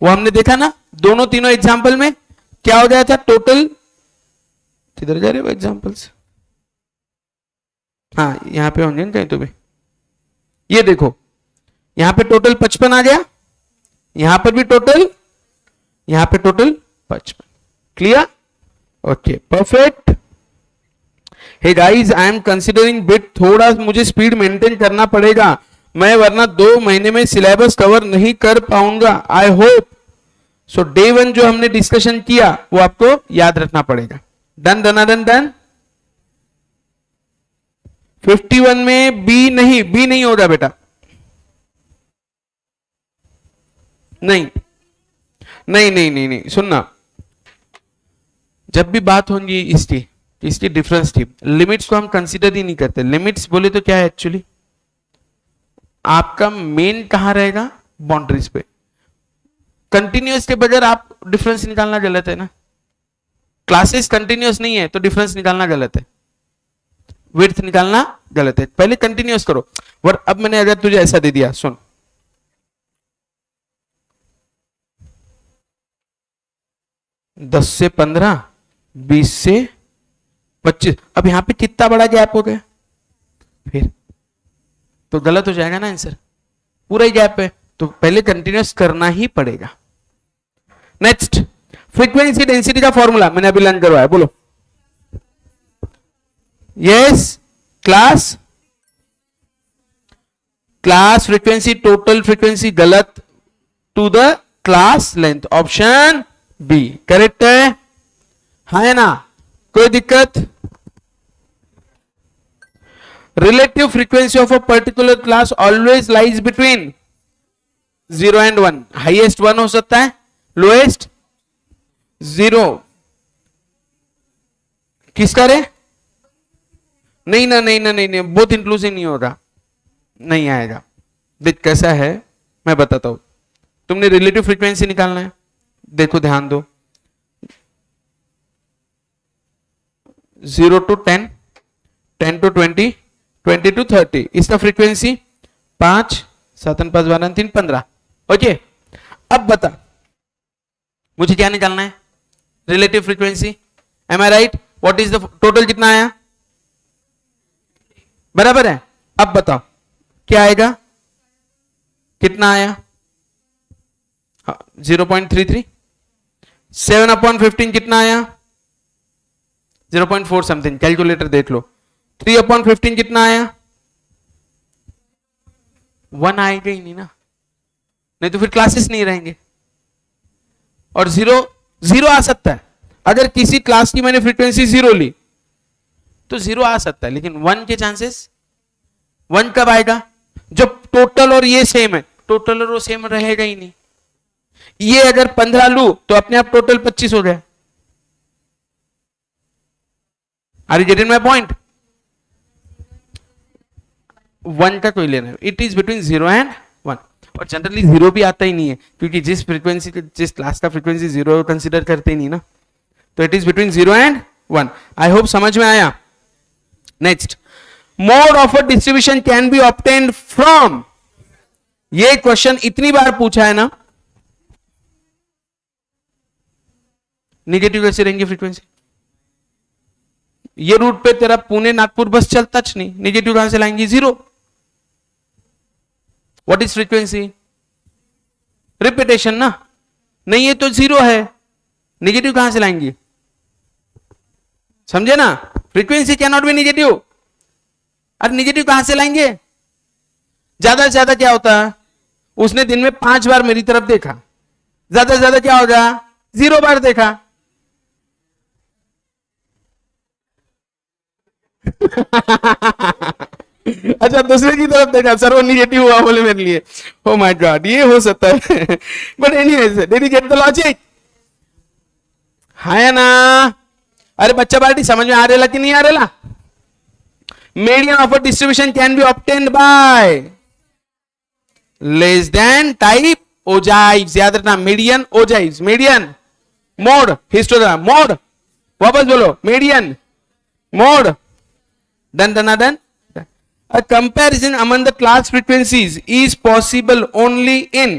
वो हमने देखा ना दोनों तीनों एग्जाम्पल में क्या हो गया था? टोटल किधर जा रहे हो एग्जाम्पल्स? हाँ यहां पे होंगे कहीं तो भी। ये देखो यहां पे टोटल 55 आ गया, यहां पर भी टोटल, यहां पे total 55। Clear? Okay, perfect. Hey guys, I am considering bit, थोड़ा मुझे स्पीड मेंटेन करना पड़ेगा, मैं वरना 2 महीने में सिलेबस कवर नहीं कर पाऊंगा। I hope so. डे 1 जो हमने डिस्कशन किया वो आपको याद रखना पड़ेगा। Done done done done. 51 में बी नहीं होगा बेटा, नहीं, सुनना, जब भी बात होगी इसकी डिफरेंस थी, लिमिट्स को हम कंसीडर ही नहीं करते। लिमिट्स बोले तो क्या है एक्चुअली? आपका मेन कहां रहेगा? बाउंड्रीज पे। कंटिन्यूअस के बगैर आप डिफरेंस निकालना गलत है ना। क्लासेस कंटिन्यूअस नहीं है तो डिफरेंस निकालना गलत है, विड्थ निकालना गलत है। पहले कंटिन्यूअस करो। और अब मैंने अगर तुझे ऐसा दे दिया, सुन, 10 से 15, 20 से 25, अब यहां पे कितना बड़ा गैप हो गया? फिर तो गलत हो जाएगा ना आंसर, पूरा ही गैप है, तो पहले कंटिन्यूअस करना ही पड़ेगा। नेक्स्ट, फ्रीक्वेंसी डेंसिटी का फॉर्मूला मैंने अभी लर्न करवाया, बोलो। Yes, class frequency, total frequency गलत, to the class length, option B correct है। हाँ है ना? कोई दिक्कत? Relative frequency of a particular class always lies between 0 and 1। Highest 1 हो सकता है, लोएस्ट 0। किसका रे? नहीं, बहुत इंक्लूसिव नहीं होगा, नहीं आएगा। देख कैसा है मैं बताता हूं। तुमने रिलेटिव फ्रीक्वेंसी निकालना है, देखो ध्यान दो, 0 to 10, 10 to 20, 20 to 30, इसका फ्रीक्वेंसी 5, 7, 5, 12, 3, 15। ओके, अब बता मुझे क्या निकालना है? Relative frequency am I right? What is the total? कितना आया? बराबर है। अब बताओ क्या आएगा? कितना आया? 0.33। 7/15 कितना आया? 0.4 समथिंग, कैलकुलेटर देख लो। 3/15 कितना आया? 1 आएगा ही नहीं ना, नहीं तो फिर क्लासेस नहीं रहेंगे। और जीरो आ सकता है, अगर किसी क्लास की मैंने फ्रीक्वेंसी 0 ली तो 0 आ सकता है, लेकिन 1 के चांसेस, 1 कब आएगा? जब टोटल और ये सेम है। टोटल और वो सेम रहेगा ही नहीं। ये अगर 15 लू तो अपने आप टोटल 25 हो गया। Are you getting my point? 1 का कोई लेना, इट इज बिटवीन 0 एंड 1। और जनरली 0 भी आता ही नहीं है, क्योंकि जिस फ्रीक्वेंसी, जिस क्लास का फ्रीक्वेंसी 0 कंसीडर करते ही नहीं ना, तो it is between 0 and 1। I hope समझ में आया। Next, mode of a distribution can be obtained from. ये क्वेश्चन इतनी बार पूछा है ना। निगेटिव कैसे रहेंगे फ्रीक्वेंसी? ये रूट पे तेरा पुणे नागपुर बस चलता नहीं, निगेटिव कहां से लाएंगे? 0। What is frequency? रिपीटेशन ना, नहीं ये तो 0 है, निगेटिव कहां से लाएंगे? समझे ना? Frequency can not be negative. अरे निगेटिव कहां से लाएंगे? ज्यादा से ज्यादा क्या होता है? उसने दिन में 5 बार मेरी तरफ देखा, ज्यादा से ज्यादा क्या होगा? 0 बार देखा। अच्छा, दूसरे की तरफ देखा, सर वो निगेटिव हुआ बोले मेरे लिए। ओ माय गॉड, ये हो सकता है। But anyways, did you get the logic? है ना? अरे बच्चा पार्टी समझ में आ रेला कि नहीं आ रेला? Median of a distribution can be obtained by less than type ogives. याद रखना, median ogives. Median, mode, histogram, mode, वापस बोलो, median, mode, done done. A comparison among the class frequencies is possible only in,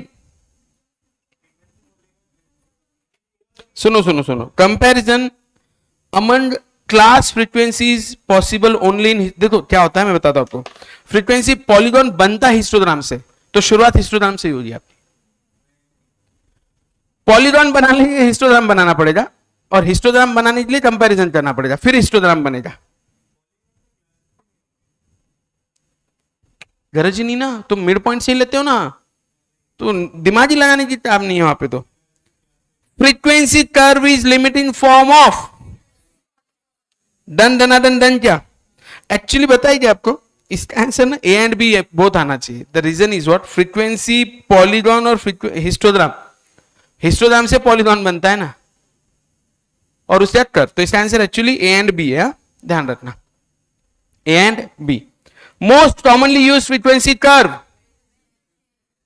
सुनो, comparison among class frequencies possible only in. देखो क्या होता है, मैं बताता हूं आपको। फ्रीक्वेंसी पॉलीगॉन बनता हिस्टोग्राम से, तो शुरुआत हिस्टोग्राम से ही होगी आपकी। पॉलीगॉन बनाने के लिए हिस्टोग्राम बनाना पड़ेगा, और हिस्टोग्राम बनाने के लिए कंपैरिजन करना पड़ेगा, फिर हिस्टोग्राम बनेगा। गरज ही नहीं ना, तुम मिड पॉइंट से ही लेते हो ना, तो दिमाग ही लगाने की काम नहीं है वहां पे। तो frequency curve is limiting form of done क्या एक्चुअली बताइए आपको। इसका आंसर ना ए एंड बी बोथ आना चाहिए। The reason is what? Frequency polygon और हिस्टोग्राम, हिस्टोग्राम से पॉलीगॉन बनता है ना, और उससे कर्व। तो इसका answer actually A and B है, ध्यान रखना, A and B. Most commonly used frequency curve.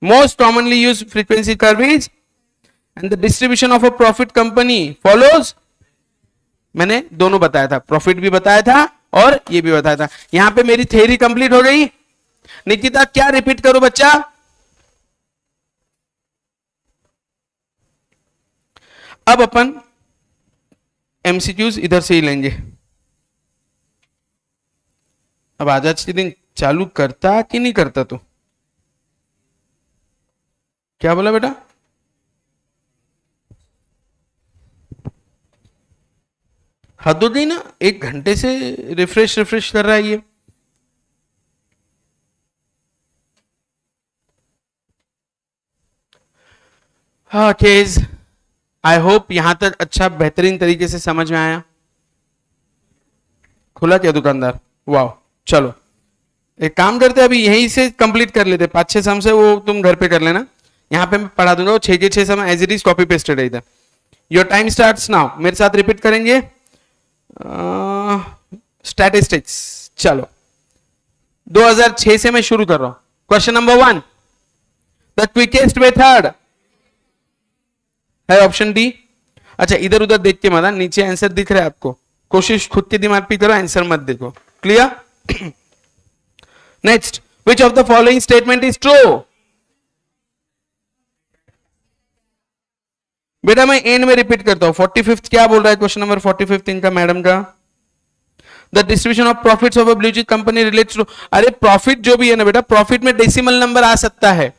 Most commonly used frequency curve is, and the distribution of a profit company follows. मैंने दोनों बताया था, प्रॉफिट भी बताया था और ये भी बताया था। यहां पे मेरी थ्योरी कंप्लीट हो गई। निकिता क्या रिपीट करो बच्चा? अब अपन एमसीक्यूज इधर से ही लेंगे। अब आज के दिन चालू करता कि नहीं करता? तू क्या बोला बेटा? हद हो गई ना, 1 घंटे से रिफ्रेश कर रहा है ये। हाँ केज, आई होप यहां तक अच्छा बेहतरीन तरीके से समझ में आया। खुला क्या दुकानदार? वाह, चलो एक काम करते हैं, अभी यहीं से कंप्लीट कर लेते। 5-6 सम से वो तुम घर पे कर लेना, यहाँ पे मैं पढ़ा दूंगा। वो 6 के 6 sum as it is copy pasted है इधर। Your time starts now. मेरे साथ रिपीट करेंगे स्टैटिस्टिक्स। चलो 2006 से मैं शुरू कर रहा हूं। Question number 1, the quickest method है ऑप्शन डी। अच्छा इधर उधर देख के मत, नीचे आंसर दिख रहा है आपको, कोशिश खुद के दिमाग पे करो, आंसर मत देखो। Clear? Next, which of the following statement is true? बेटा मैं एंड में रिपीट करता हूं, 45th क्या बोल रहा है क्वेश्चन नंबर 45 इनका मैडम का, the distribution of profits of a blue chip company relates to, अरे प्रॉफिट जो भी है ना बेटा, प्रॉफिट में डेसिमल नंबर आ सकता है,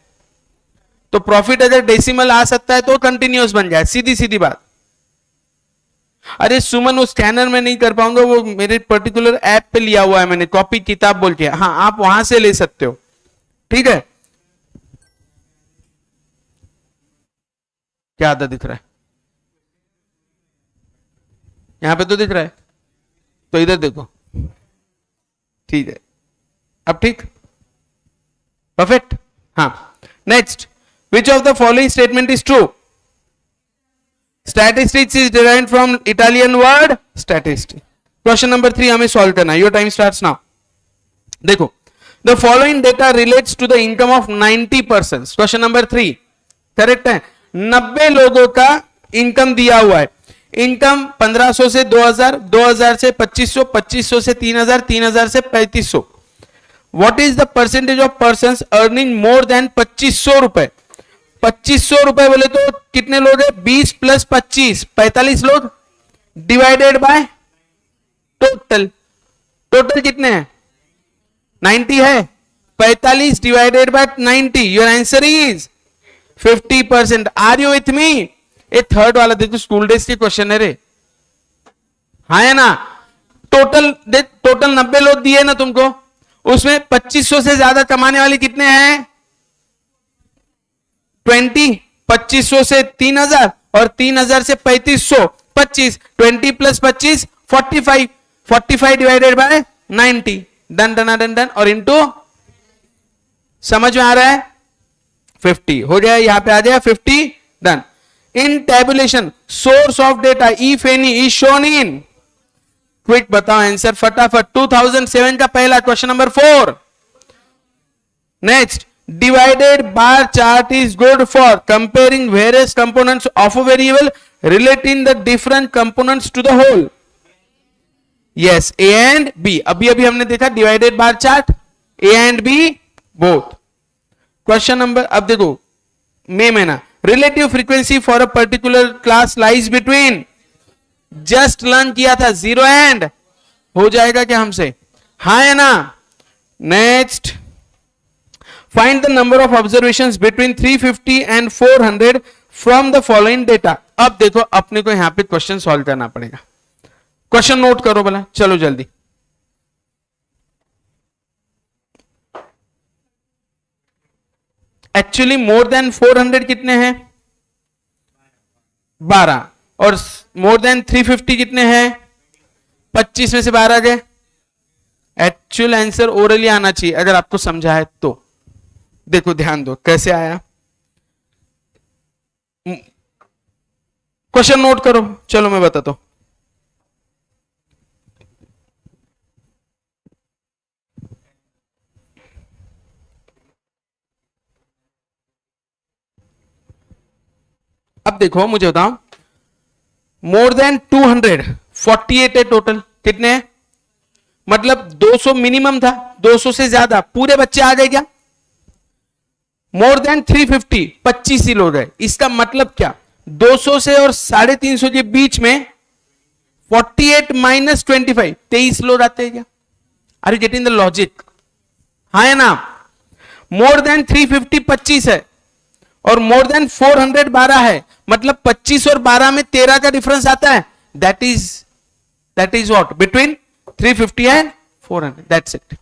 तो प्रॉफिट अगर डेसिमल आ सकता है तो कंटिन्यूअस बन जाए, सीधी सीधी बात। अरे सुमन वो स्कैनर में नहीं कर पाऊंगा, वो मेरे पर्टिकुलर ऐप पे लिया हुआ है मैंने, कॉपी किताब बोल के, हाँ आप वहां से ले सकते हो, ठीक है। क्या आधा दिख रहा है, यहां पे तो दिख रहा है, तो इधर देखो, ठीक है, अब ठीक, परफेक्ट। हाँ, next, which of the following statement is true? Statistics is derived from Italian word statistic. Question number 3 हमें सॉल्व करना है, your time starts now. देखो, the following data relates to the income of 90 persons. Question number 3 correct है, 90 लोगों का income दिया हुआ है, इनकम 1500 से 2000, 2000 से 2500, 2500 से 3000, 3000 से 3500. What is the percentage of persons earning more than 2500 रुपए? 2500 रुपए बोले तो कितने लोग है, 20 प्लस 25 45 लोग, डिवाइडेड बाय टोटल, टोटल कितने हैं 90 है, 45 divided by 90, your answer is 50%। Are you with me? ये थर्ड वाला देखो, स्कूल डेज के क्वेश्चन है रे, हाँ है ना। टोटल टोटल 90 लोग दिए ना तुमको, उसमें 2500 से ज्यादा कमाने वाले कितने हैं 20, 2500 से 3000 और 3000 से 3500, 25, 20 plus 25 45, 45 divided by 90, done done done done, और इनटू, समझ में आ रहा है, 50 हो जाए, यहां पे आ जाए 50, done. In tabulation source of data if any is shown in, quick बताओ आंसर फटाफट, 2007 का पहला question number 4। Next, divided bar chart is good for comparing various components of a variable, relating the different components to the whole. Yes, A and B. अभी अभी हमने देखा divided bar chart, A and B both. Question number, अब देखो में ना, relative frequency for a particular class lies between, just learn किया था 0 and, हो जाएगा क्या हमसे, हाँ है ना। Next, find the number of observations between 350 and 400 from the following data. अब देखो अपने को यहां पे क्वेश्चन सॉल्व करना पड़ेगा, क्वेश्चन नोट करो बोला, चलो जल्दी। एक्चुअली मोर देन 400 कितने हैं 12, और मोर देन 350 कितने हैं 25 में से 12 गए। एक्चुअल आंसर ओरली आना चाहिए अगर आपको समझा है तो। देखो ध्यान दो कैसे आया, क्वेश्चन नोट करो, चलो मैं बताता हूं। अब देखो मुझे बताओ, मोर देन 200 48 है टोटल, कितने हैं, मतलब 200 मिनिमम था, 200 से ज्यादा पूरे बच्चे आ गए क्या। मोर देन 350 25 ही लोग है, इसका मतलब क्या 200 से और 350 के बीच में 48 माइनस 25 23 लोग आते हैं क्या। Are you getting the logic, हाँ है ना। मोर देन 350 25 है और मोर देन 400 12 है, मतलब 25 और 12 में 13 का डिफरेंस आता है, that is what between 350 and 400, that's it.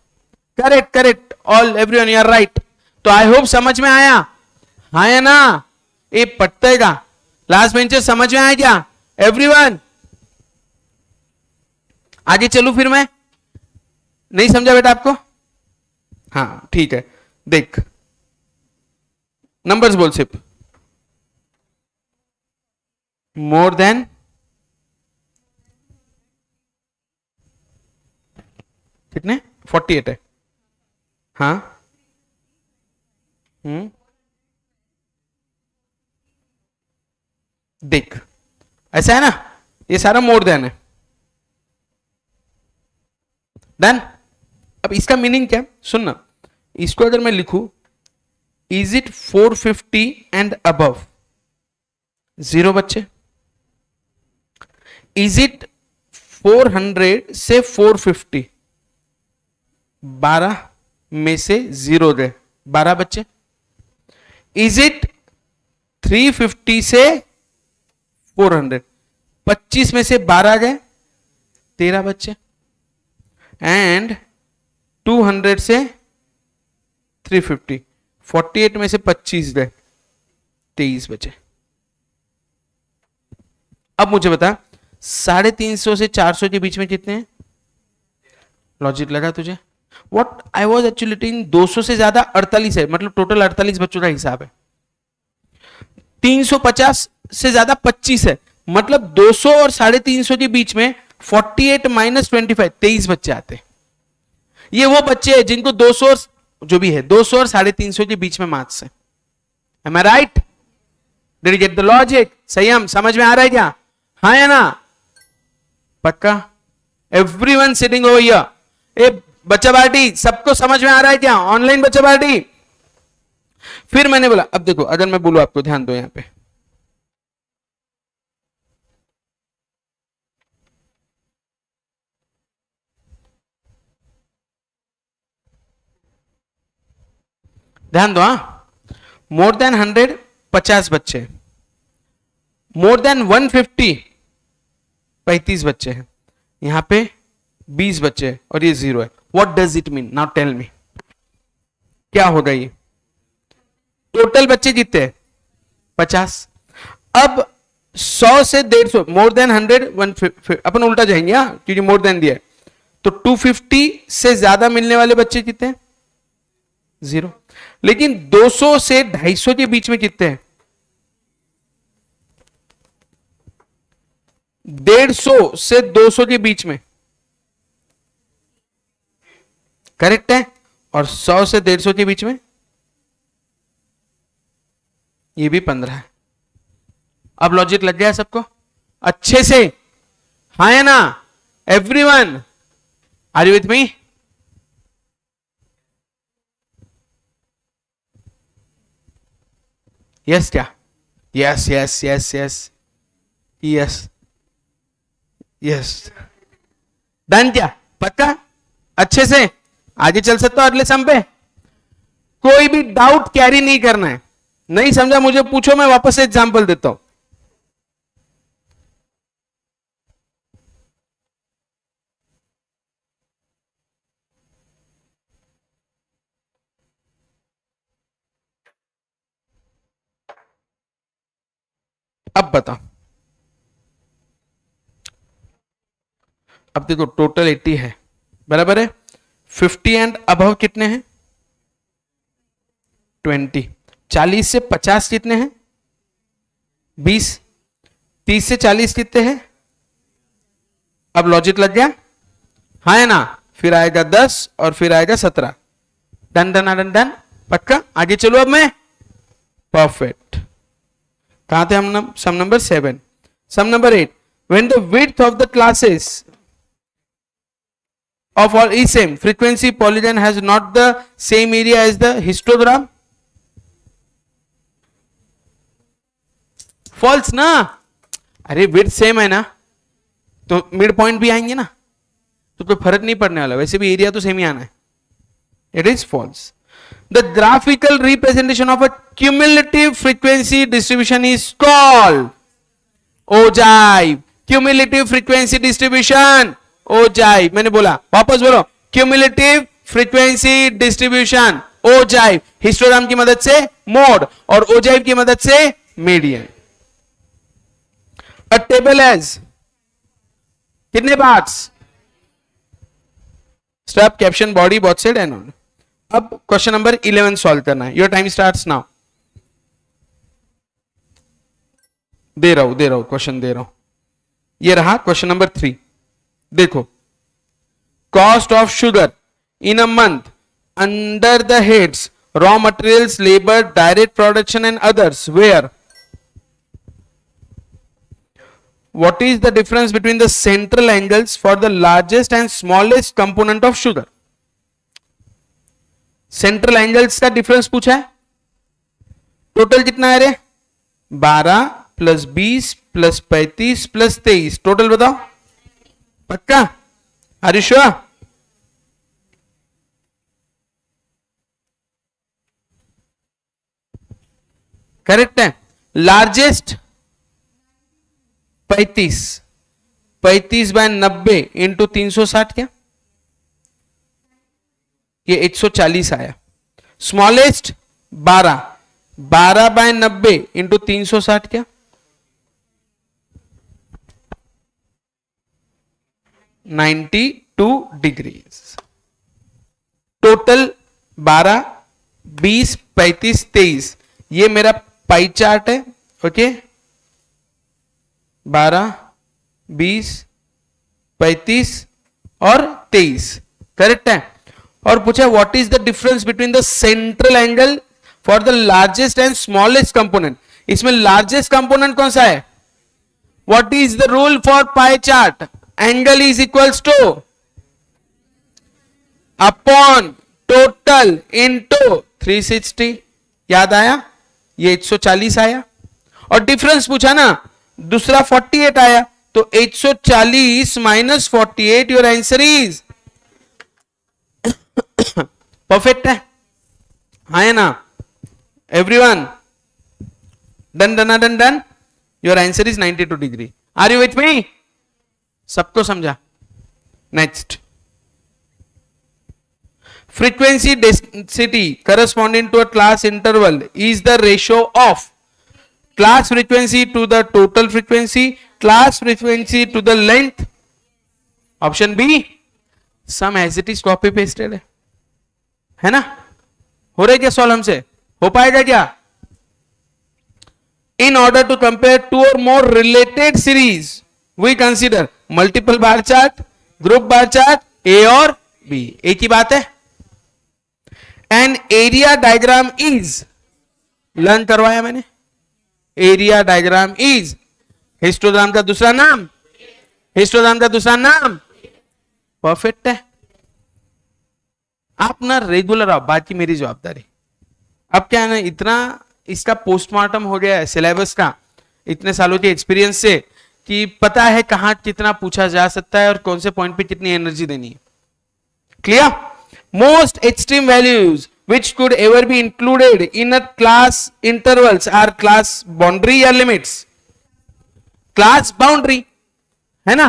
Correct correct, all everyone you are right. तो आई होप समझ में आया, हाँ है ना। ये पट्टेगा लास्ट बेंचर, समझ में आया क्या एवरीवन। आगे चलू फिर, मैं नहीं समझा बेटा आपको, हाँ ठीक है। देख नंबर्स बोल सिर्फ, मोर देन कितने 48 है, हाँ देख ऐसा है ना, ये सारा मोर देन है, डन। अब इसका मीनिंग क्या, सुनना, इसको अगर मैं लिखूं, इज इट 450 एंड अबव, 0 बच्चे। इज इट 400 से 450? 12 में से 0 दे, 12 बच्चे। इज इट 350 से 400? 25 में से 12 गए, 13 बच्चे। एंड 200 से 350, 48 में से 25 गए, 23 बचे। अब मुझे बता 350 से 400 के बीच में कितने हैं? लॉजिक लगा तुझे? What I was actually telling, 200 से ज्यादा 48 है, मतलब टोटल 48 बच्चों का हिसाब है। 350 से ज्यादा 25 है, मतलब 200 और 350 के बीच में 48 माइनस 25, 23 बच्चे आते हैं। ये वो बच्चे हैं जिनको 200 और जो भी है 200 और 350 के बीच में मार्क्स है। Am I right? Did you get the logic? संयम समझ में आ रहा है क्या? हाँ या ना? पक्का? Everyone sitting over here. ए बच्चा पार्टी, सबको समझ में आ रहा है क्या? ऑनलाइन बच्चा पार्टी। फिर मैंने बोला, अब देखो अगर मैं बोलूं आपको, ध्यान दो यहां पे, ध्यान दो। हाँ, मोर देन 100 50 बच्चे, मोर देन 150 35 बच्चे हैं, यहां पे 20 बच्चे और ये 0 है। What does it mean? Now tell me, क्या होगा ये? टोटल बच्चे कितने हैं? 50। अब 100 से 150, मोर देन 100 150, अपन उल्टा जाएंगे क्योंकि मोर देन दिया है, तो 250 से ज्यादा मिलने वाले बच्चे कितने हैं? 0। लेकिन 200 से 250 के बीच में कितने हैं? 150 से 200 के बीच में, करेक्ट है। और 100 से 150 के बीच में ये भी 15 है। अब लॉजिक लग गया सबको अच्छे से? हाँ है ना? Everyone are you with me? Yes क्या? Yes yes yes yes yes yes. Done क्या? पक्का? अच्छे से आगे चल सकते हो अगले सम पे? कोई भी डाउट कैरी नहीं करना है। नहीं समझा मुझे पूछो, मैं वापस से एग्जांपल देता हूं। अब बताओ, अब देखो टोटल 80 है, बराबर है। 50 एंड अबव कितने हैं? 20। 40 से 50 कितने हैं? 20। 30 से 40 कितने हैं? अब लॉजिक लग गया? हाँ है ना? फिर आएगा 10 और फिर आएगा 17। डन डन डन डन, पक्का? आगे चलो अब मैं। परफेक्ट। कहां थे हम? Sum number 7। Sum number 8, when the width of the classes of all is same, frequency polygon has not the same area as the histogram. Falls ना? अरे विड्थ सेम है ना, तो मिड पॉइंट भी आएंगे ना, तो कोई फर्क नहीं पड़ने वाला, वैसे भी एरिया तो सेम ही आना है। It is false. The graphical representation of a cumulative frequency distribution is called ogive. Cumulative frequency distribution, ogive. मैंने बोला, वापस बोलो, cumulative frequency distribution, ogive. Histogram की मदद से मोड और ओजाइव की मदद से मीडियन। A table has कितने parts? Step, caption, body, both side and on. अब क्वेश्चन नंबर 11 सॉल्व करना है। Your time starts now. दे रहा हूं क्वेश्चन दे रहा हूं। ये रहा क्वेश्चन नंबर 3। देखो, cost of sugar in a month under the heads raw materials, labour, direct production and others, where what is the difference between the central angles for the largest and smallest component of sugar? Central angles का difference पूछा है। Total कितना है रे? 12, plus 20 plus 35 plus 23, total बताओ। पक्का? Are you sure? Correct है। Largest 35, 35 by 90 into 360 क्या? ये 140 आया। स्मॉलेस्ट 12, 12 बाय 90 इंटू 360 क्या? 92 डिग्रीज। टोटल 12, 20, 35, 23, ये मेरा पाई चार्ट है। ओके, 12, 20, 35 और 23, करेक्ट है। और पूछा what is the difference between the central angle for the largest and smallest component. इसमें लार्जेस्ट कंपोनेंट कौन सा है? What is the rule for pie chart? Angle is equals two upon total into 360। याद आया? ये 140 आया। और डिफरेंस पूछा ना, दूसरा 48 आया, तो 140 minus 48, your answer is perfect है। हाँ है ना everyone? Done done done done, your answer is 92 degree. Are you with me? सबको समझा? Next, frequency density corresponding to a class interval is the ratio of class frequency to the total frequency, class frequency to the length. Option B, some as it is copy pasted है ना? हो रहा है क्या solve हमसे? हो पाएगा क्या? In order to compare two or more related series, we consider multiple bar chart, group bar chart, A और B। एक ही बात है। An area diagram is, learn करवाया मैंने, एरिया डायग्राम इज हिस्टोग्राम का दूसरा नाम, हिस्टोग्राम का दूसरा नाम। परफेक्ट है। आप ना रेगुलर आओ, बाकी मेरी जवाबदारी। अब क्या है ना, इतना इसका पोस्टमार्टम हो गया है सिलेबस का, इतने सालों के एक्सपीरियंस से, कि पता है कहां कितना पूछा जा सकता है और कौन से पॉइंट पे कितनी एनर्जी देनी है। Clear? Most extreme values which could ever be included in a class intervals are class boundary या limits? Class boundary है ना,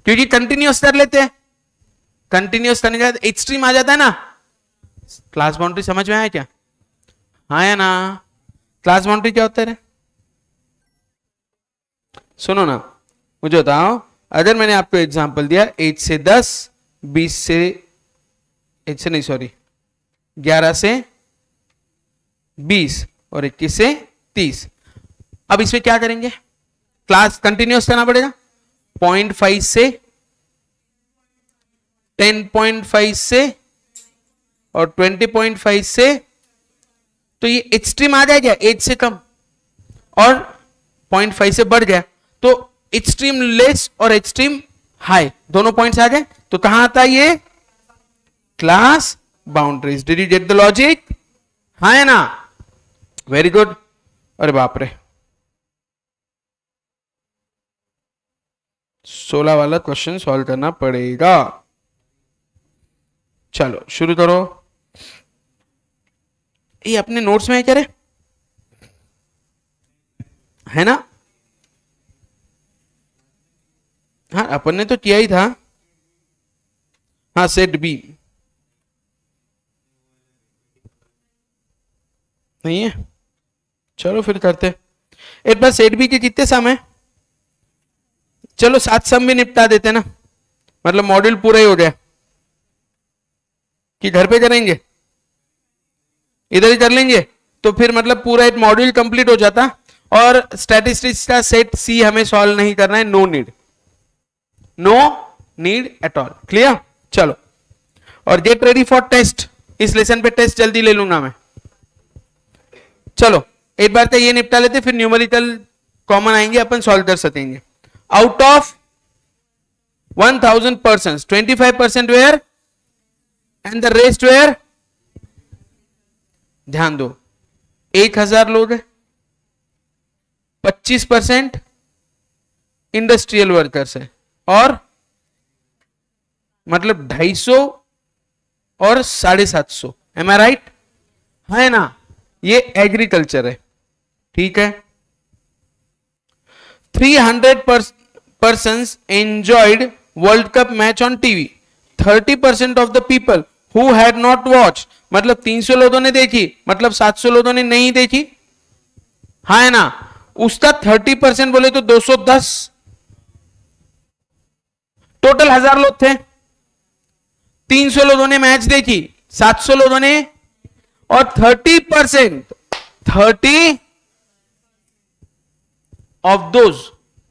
क्योंकि कंटिन्यूस कर लेते हैं, कंटिन्यूस करने के बाद एक्सट्रीम आ जाता है ना। क्लास बाउंड्री समझ में आया क्या? हाँ या ना? क्लास बाउंड्री क्या होता है? सुनो ना, मुझे बताओ, अगर मैंने आपको एग्जांपल दिया 8 से 10, 20 से 8 से नहीं सॉरी 11 से 20 और 21 से 30, अब इसमें क्या करेंगे? क्लास कंटिन्यूस करना पड़ेगा। 0.5 से 10.5 से और 20.5 से, तो ये एक्सट्रीम आ जाएगा 8 से कम, और 0.5 से बढ़ गया तो एक्सट्रीम लेस और एक्सट्रीम हाई दोनों पॉइंट्स आ गए। तो कहां आता है ये? Class boundaries. Did you get the logic? हाँ है ना? Very good. अरे बाप रे, 16 वाला क्वेश्चन सॉल्व करना पड़ेगा। चलो शुरू करो। ये अपने नोट्स में है क्या रे? है ना? हाँ अपन ने तो किया ही था। हाँ सेट बी नहीं है, चलो फिर करते। एक बार सेट बी के कितने सम है? चलो 7 सम भी निपटा देते ना, मतलब मॉड्यूल पूरा ही हो जाए। कि घर पे करेंगे, इधर ही कर लेंगे, तो फिर मतलब पूरा एक मॉड्यूल कंप्लीट हो जाता। और स्टैटिस्टिक्स का सेट सी हमें सॉल्व नहीं करना है, no need, no need at all. Clear? चलो, और गेट रेडी फॉर टेस्ट। इस लेसन पे टेस्ट जल्दी ले लूंगा मैं। चलो एक बार तो ये निपटा लेते, फिर न्यूमेरिकल कॉमन आएंगे, अपन सॉल्व कर सकेंगे। Out of 1000 person 25% were and the rest were. ध्यान दो, 1000 लोग है, 25% इंडस्ट्रियल वर्कर्स है, और मतलब 250 और 750, एम आई राइट? है ना, ये एग्रीकल्चर है, ठीक है। 300 persons enjoyed World Cup match on TV. 30% of the people who had not watched, मतलब 300 लोगों ने देखी, मतलब 700 लोगों ने नहीं देखी, हाँ है ना। उसका 30% बोले तो 210, टोटल 1000 लोग थे। 300 लोगों ने मैच देखी, 700 लोगों ने, और 30% 30 of those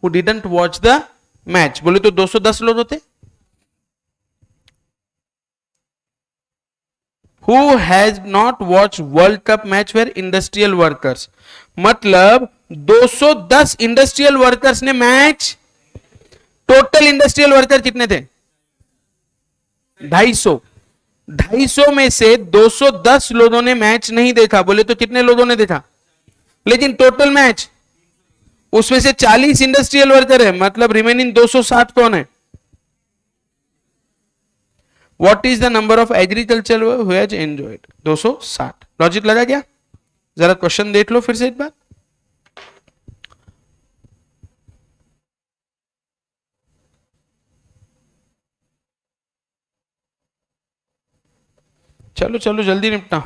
who didn't watch the match बोले तो 210 लोग होते। Who has not watched World Cup match were industrial workers, मतलब 210 इंडस्ट्रियल वर्कर्स ने मैच, टोटल इंडस्ट्रियल वर्कर कितने थे? 250। 250 में से 210 लोगों ने मैच नहीं देखा, बोले तो कितने लोगों ने देखा? लेकिन टोटल मैच, उसमें से 40 इंडस्ट्रियल वर्कर है, मतलब रिमेनिंग 260 कौन है? What is the number of agriculture who has enjoyed? 260। Logic लगा क्या? जरा क्वेश्चन देख लो फिर से एक बार। चलो चलो जल्दी निपटा।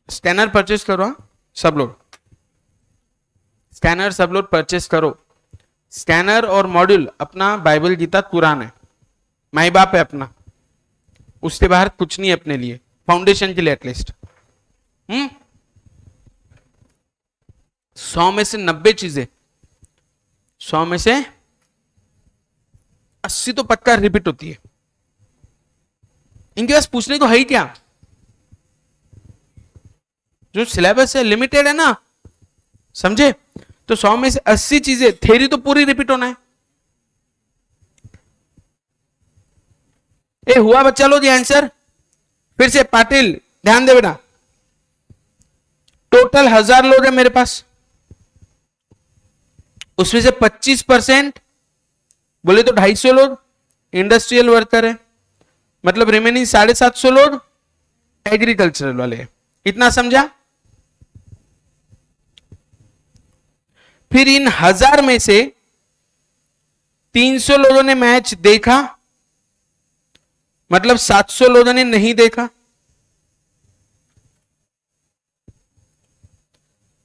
स्कैनर परचेस करो, हाँ? सब लोग स्कैनर, सब लोग परचेस करो। स्कैनर और मॉड्यूल अपना बाइबल गीता कुरान है, माई बाप है अपना, उसके बाहर कुछ नहीं अपने लिए, फाउंडेशन के लिए एटलीस्ट। 100 में से 90 चीजें, 100 में से 80 तो पक्का रिपीट होती है। इनके पास पूछने को है ही क्या? जो सिलेबस है लिमिटेड है ना, समझे? तो 100 में से 80 चीजें, थ्योरी तो पूरी रिपीट होना है। ए हुआ बच्चा लो जी आंसर फिर से। पाटिल ध्यान दे बेटा, टोटल 1000 लोग हैं मेरे पास, उसमें से 25% बोले तो 250 लोग इंडस्ट्रियल वर्कर है, मतलब रिमेनिंग 750 लोग एग्रीकल्चरल वाले हैं। इतना समझा? फिर इन 1000 में से 300 लोगों ने मैच देखा, मतलब 700 लोगों ने नहीं देखा।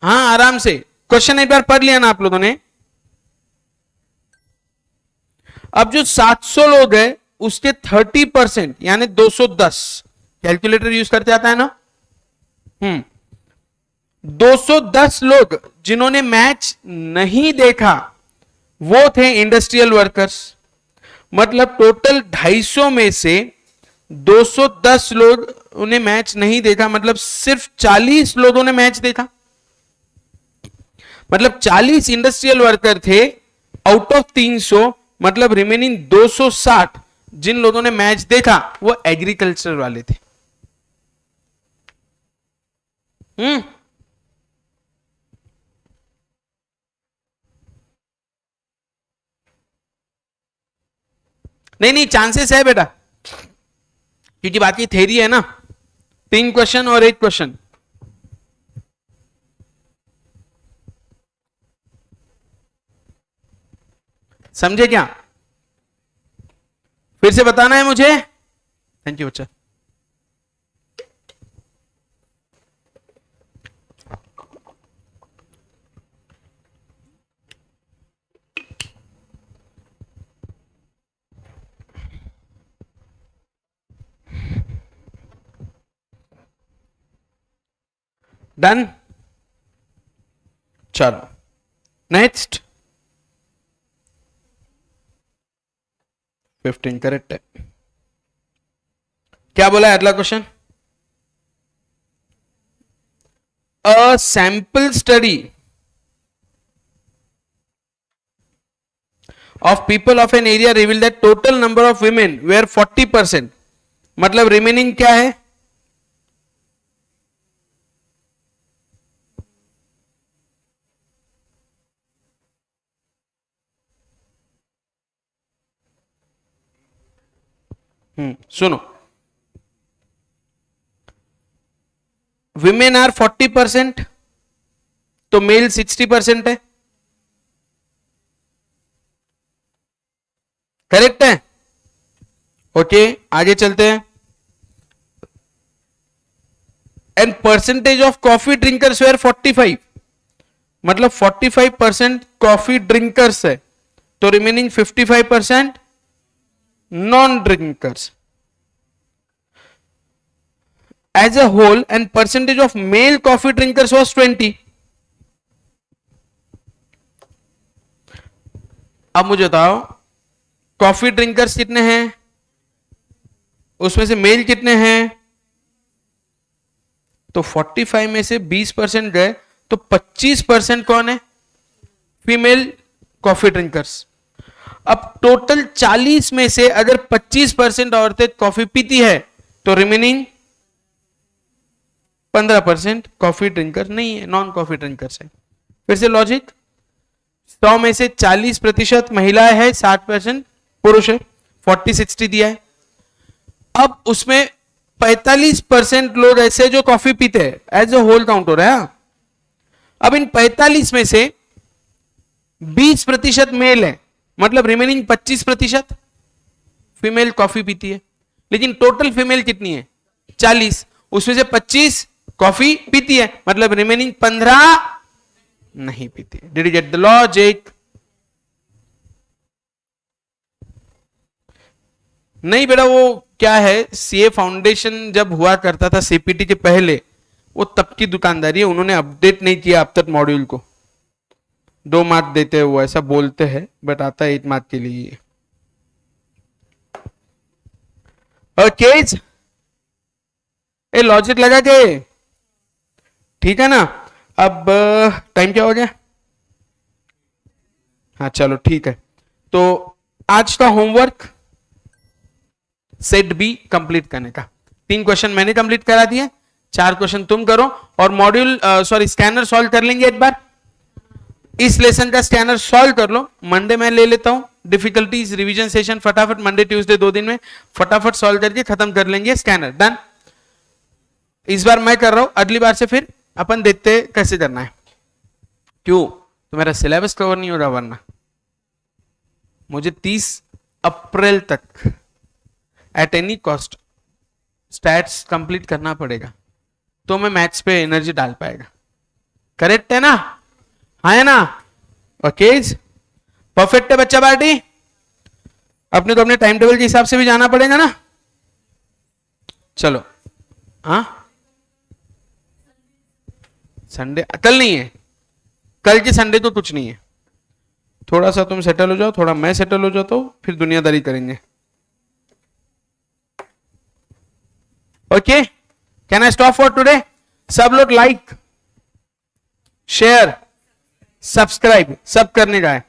हाँ आराम से क्वेश्चन एक बार पढ़ लिया ना आप लोगों ने। अब जो 700 लोग हैं उसके 30% यानी 210, कैलकुलेटर यूज करते आता है ना। 210 लोग जिन्होंने मैच नहीं देखा वो थे इंडस्ट्रियल वर्कर्स, मतलब टोटल 250 में से 210 लोग उन्हें मैच नहीं देखा, मतलब सिर्फ 40 लोगों ने मैच देखा, मतलब 40 इंडस्ट्रियल वर्कर थे आउट ऑफ 300, मतलब रिमेनिंग 260 जिन लोगों ने मैच देखा वो एग्रीकल्चर वाले थे। नहीं नहीं चांसेस है बेटा, क्योंकि बात की थ्योरी है ना। 3 क्वेश्चन और 1 क्वेश्चन। समझे क्या? फिर से बताना है मुझे। थैंक यू बच्चा। डन, चलो नेक्स्ट। 15 करेक्ट है। क्या बोला है अगला question? A sample study of people of an area revealed that total number of women were 40%, मतलब रिमेनिंग क्या है? सुनो, विमेन आर 40%, तो मेल 60% है, करेक्ट है? ओके, आगे चलते हैं. And percentage of coffee drinkers were 45, मतलब 45% कॉफी ड्रिंकर्स है, तो remaining 55% non drinkers. As a whole and percentage of male coffee drinkers was 20. अब मुझे बताओ कॉफी ड्रिंकर्स कितने हैं, उसमें से मेल कितने हैं? तो 45 में से 20% गए, तो 25% कौन है? Female coffee drinkers. अब टोटल 40 में से अगर 25% औरतें कॉफी पीती है, तो रिमेनिंग 15% कॉफी ड्रिंकर नहीं है, नॉन कॉफी ड्रिंकर्स है. फिर से लॉजिक, 100 में से 40% महिलाएं है, 60% पुरुष है, 40-60 दिया है. अब उसमें 45% लोग ऐसे जो कॉफी पीते हैं, एज ए होल काउंट हो रहा है. अब इन 45 में से 20% मेल है, मतलब रिमेनिंग 25% फीमेल कॉफी पीती है. लेकिन टोटल फीमेल कितनी है? 40, उसमें से 25 कॉफी पीती है, मतलब रिमेनिंग 15 नहीं पीती है. Did you get the logic? नहीं बेटा, वो क्या है, सीए फाउंडेशन जब हुआ करता था सीपीटी के पहले, वो तब की दुकानदारी है, उन्होंने अपडेट नहीं किया अब तक मॉड्यूल को. 2 मार्क देते हैं वो, ऐसा बोलते हैं, बट आता है 1 मार्क के लिए. ओके, ए लॉजिक लगा के ठीक है ना. अब टाइम क्या हो गया? हाँ चलो ठीक है. तो आज का होमवर्क सेट बी कंप्लीट करने का. 3 क्वेश्चन मैंने कंप्लीट करा दिए, 4 क्वेश्चन तुम करो, और मॉड्यूल स्कैनर सॉल्व कर लेंगे एक बार. इस लेसन का स्कैनर सॉल्व कर लो. मंडे मैं ले लेता हूं डिफिकल्टीज रिवीजन सेशन, फटाफट मंडे ट्यूसडे 2 दिन में फटाफट सॉल्व करके खत्म कर लेंगे स्कैनर. डन. इस बार मैं कर रहा हूं, अगली बार से फिर अपन देखते कैसे करना है. क्यों? तो मेरा सिलेबस कवर नहीं हो रहा, वरना मुझे 30 अप्रैल तक at any cost stats complete करना पड़ेगा, तो मैं मैथ्स पे एनर्जी डाल पाएगा. करेक्ट है ना? हाँ है ना? ओके, परफेक्ट है बच्चा पार्टी. अपने तो अपने टाइम टेबल के हिसाब से भी जाना पड़ेगा ना. चलो. हाँ, संडे कल नहीं है, कल के संडे तो कुछ नहीं है. थोड़ा सा तुम सेटल हो जाओ, थोड़ा मैं सेटल हो जाता हूं, फिर दुनियादारी करेंगे. Okay, can I stop for today? सब लोग लाइक शेयर सब्सक्राइब सब करने जाए.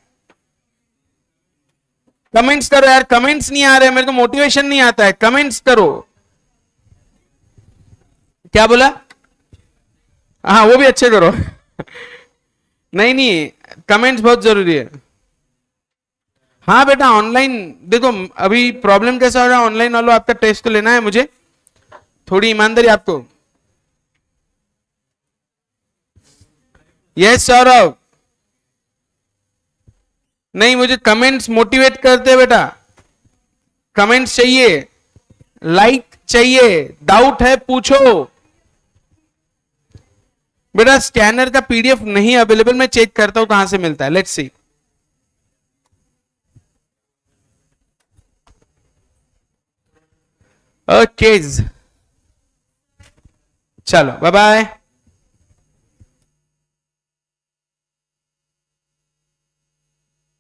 कमेंट्स करो यार, कमेंट्स नहीं आ रहे, मेरे को मोटिवेशन नहीं आता है. कमेंट्स करो. क्या बोला? हाँ वो भी अच्छे करो. नहीं नहीं, कमेंट्स बहुत जरूरी है. हाँ बेटा, ऑनलाइन देखो अभी प्रॉब्लम कैसा हो रहा है, ऑनलाइन वालों आपका टेस्ट तो लेना है मुझे, थोड़ी ईमानदारी आपको. यस सौरभ. नहीं, मुझे कमेंट्स मोटिवेट करते बेटा. कमेंट्स चाहिए, लाइक चाहिए, डाउट है पूछो. बेटा स्कैनर का पीडीएफ नहीं अवेलेबल, मैं चेक करता हूं कहां से मिलता है. Let's see. ओके, चलो बाय बाय.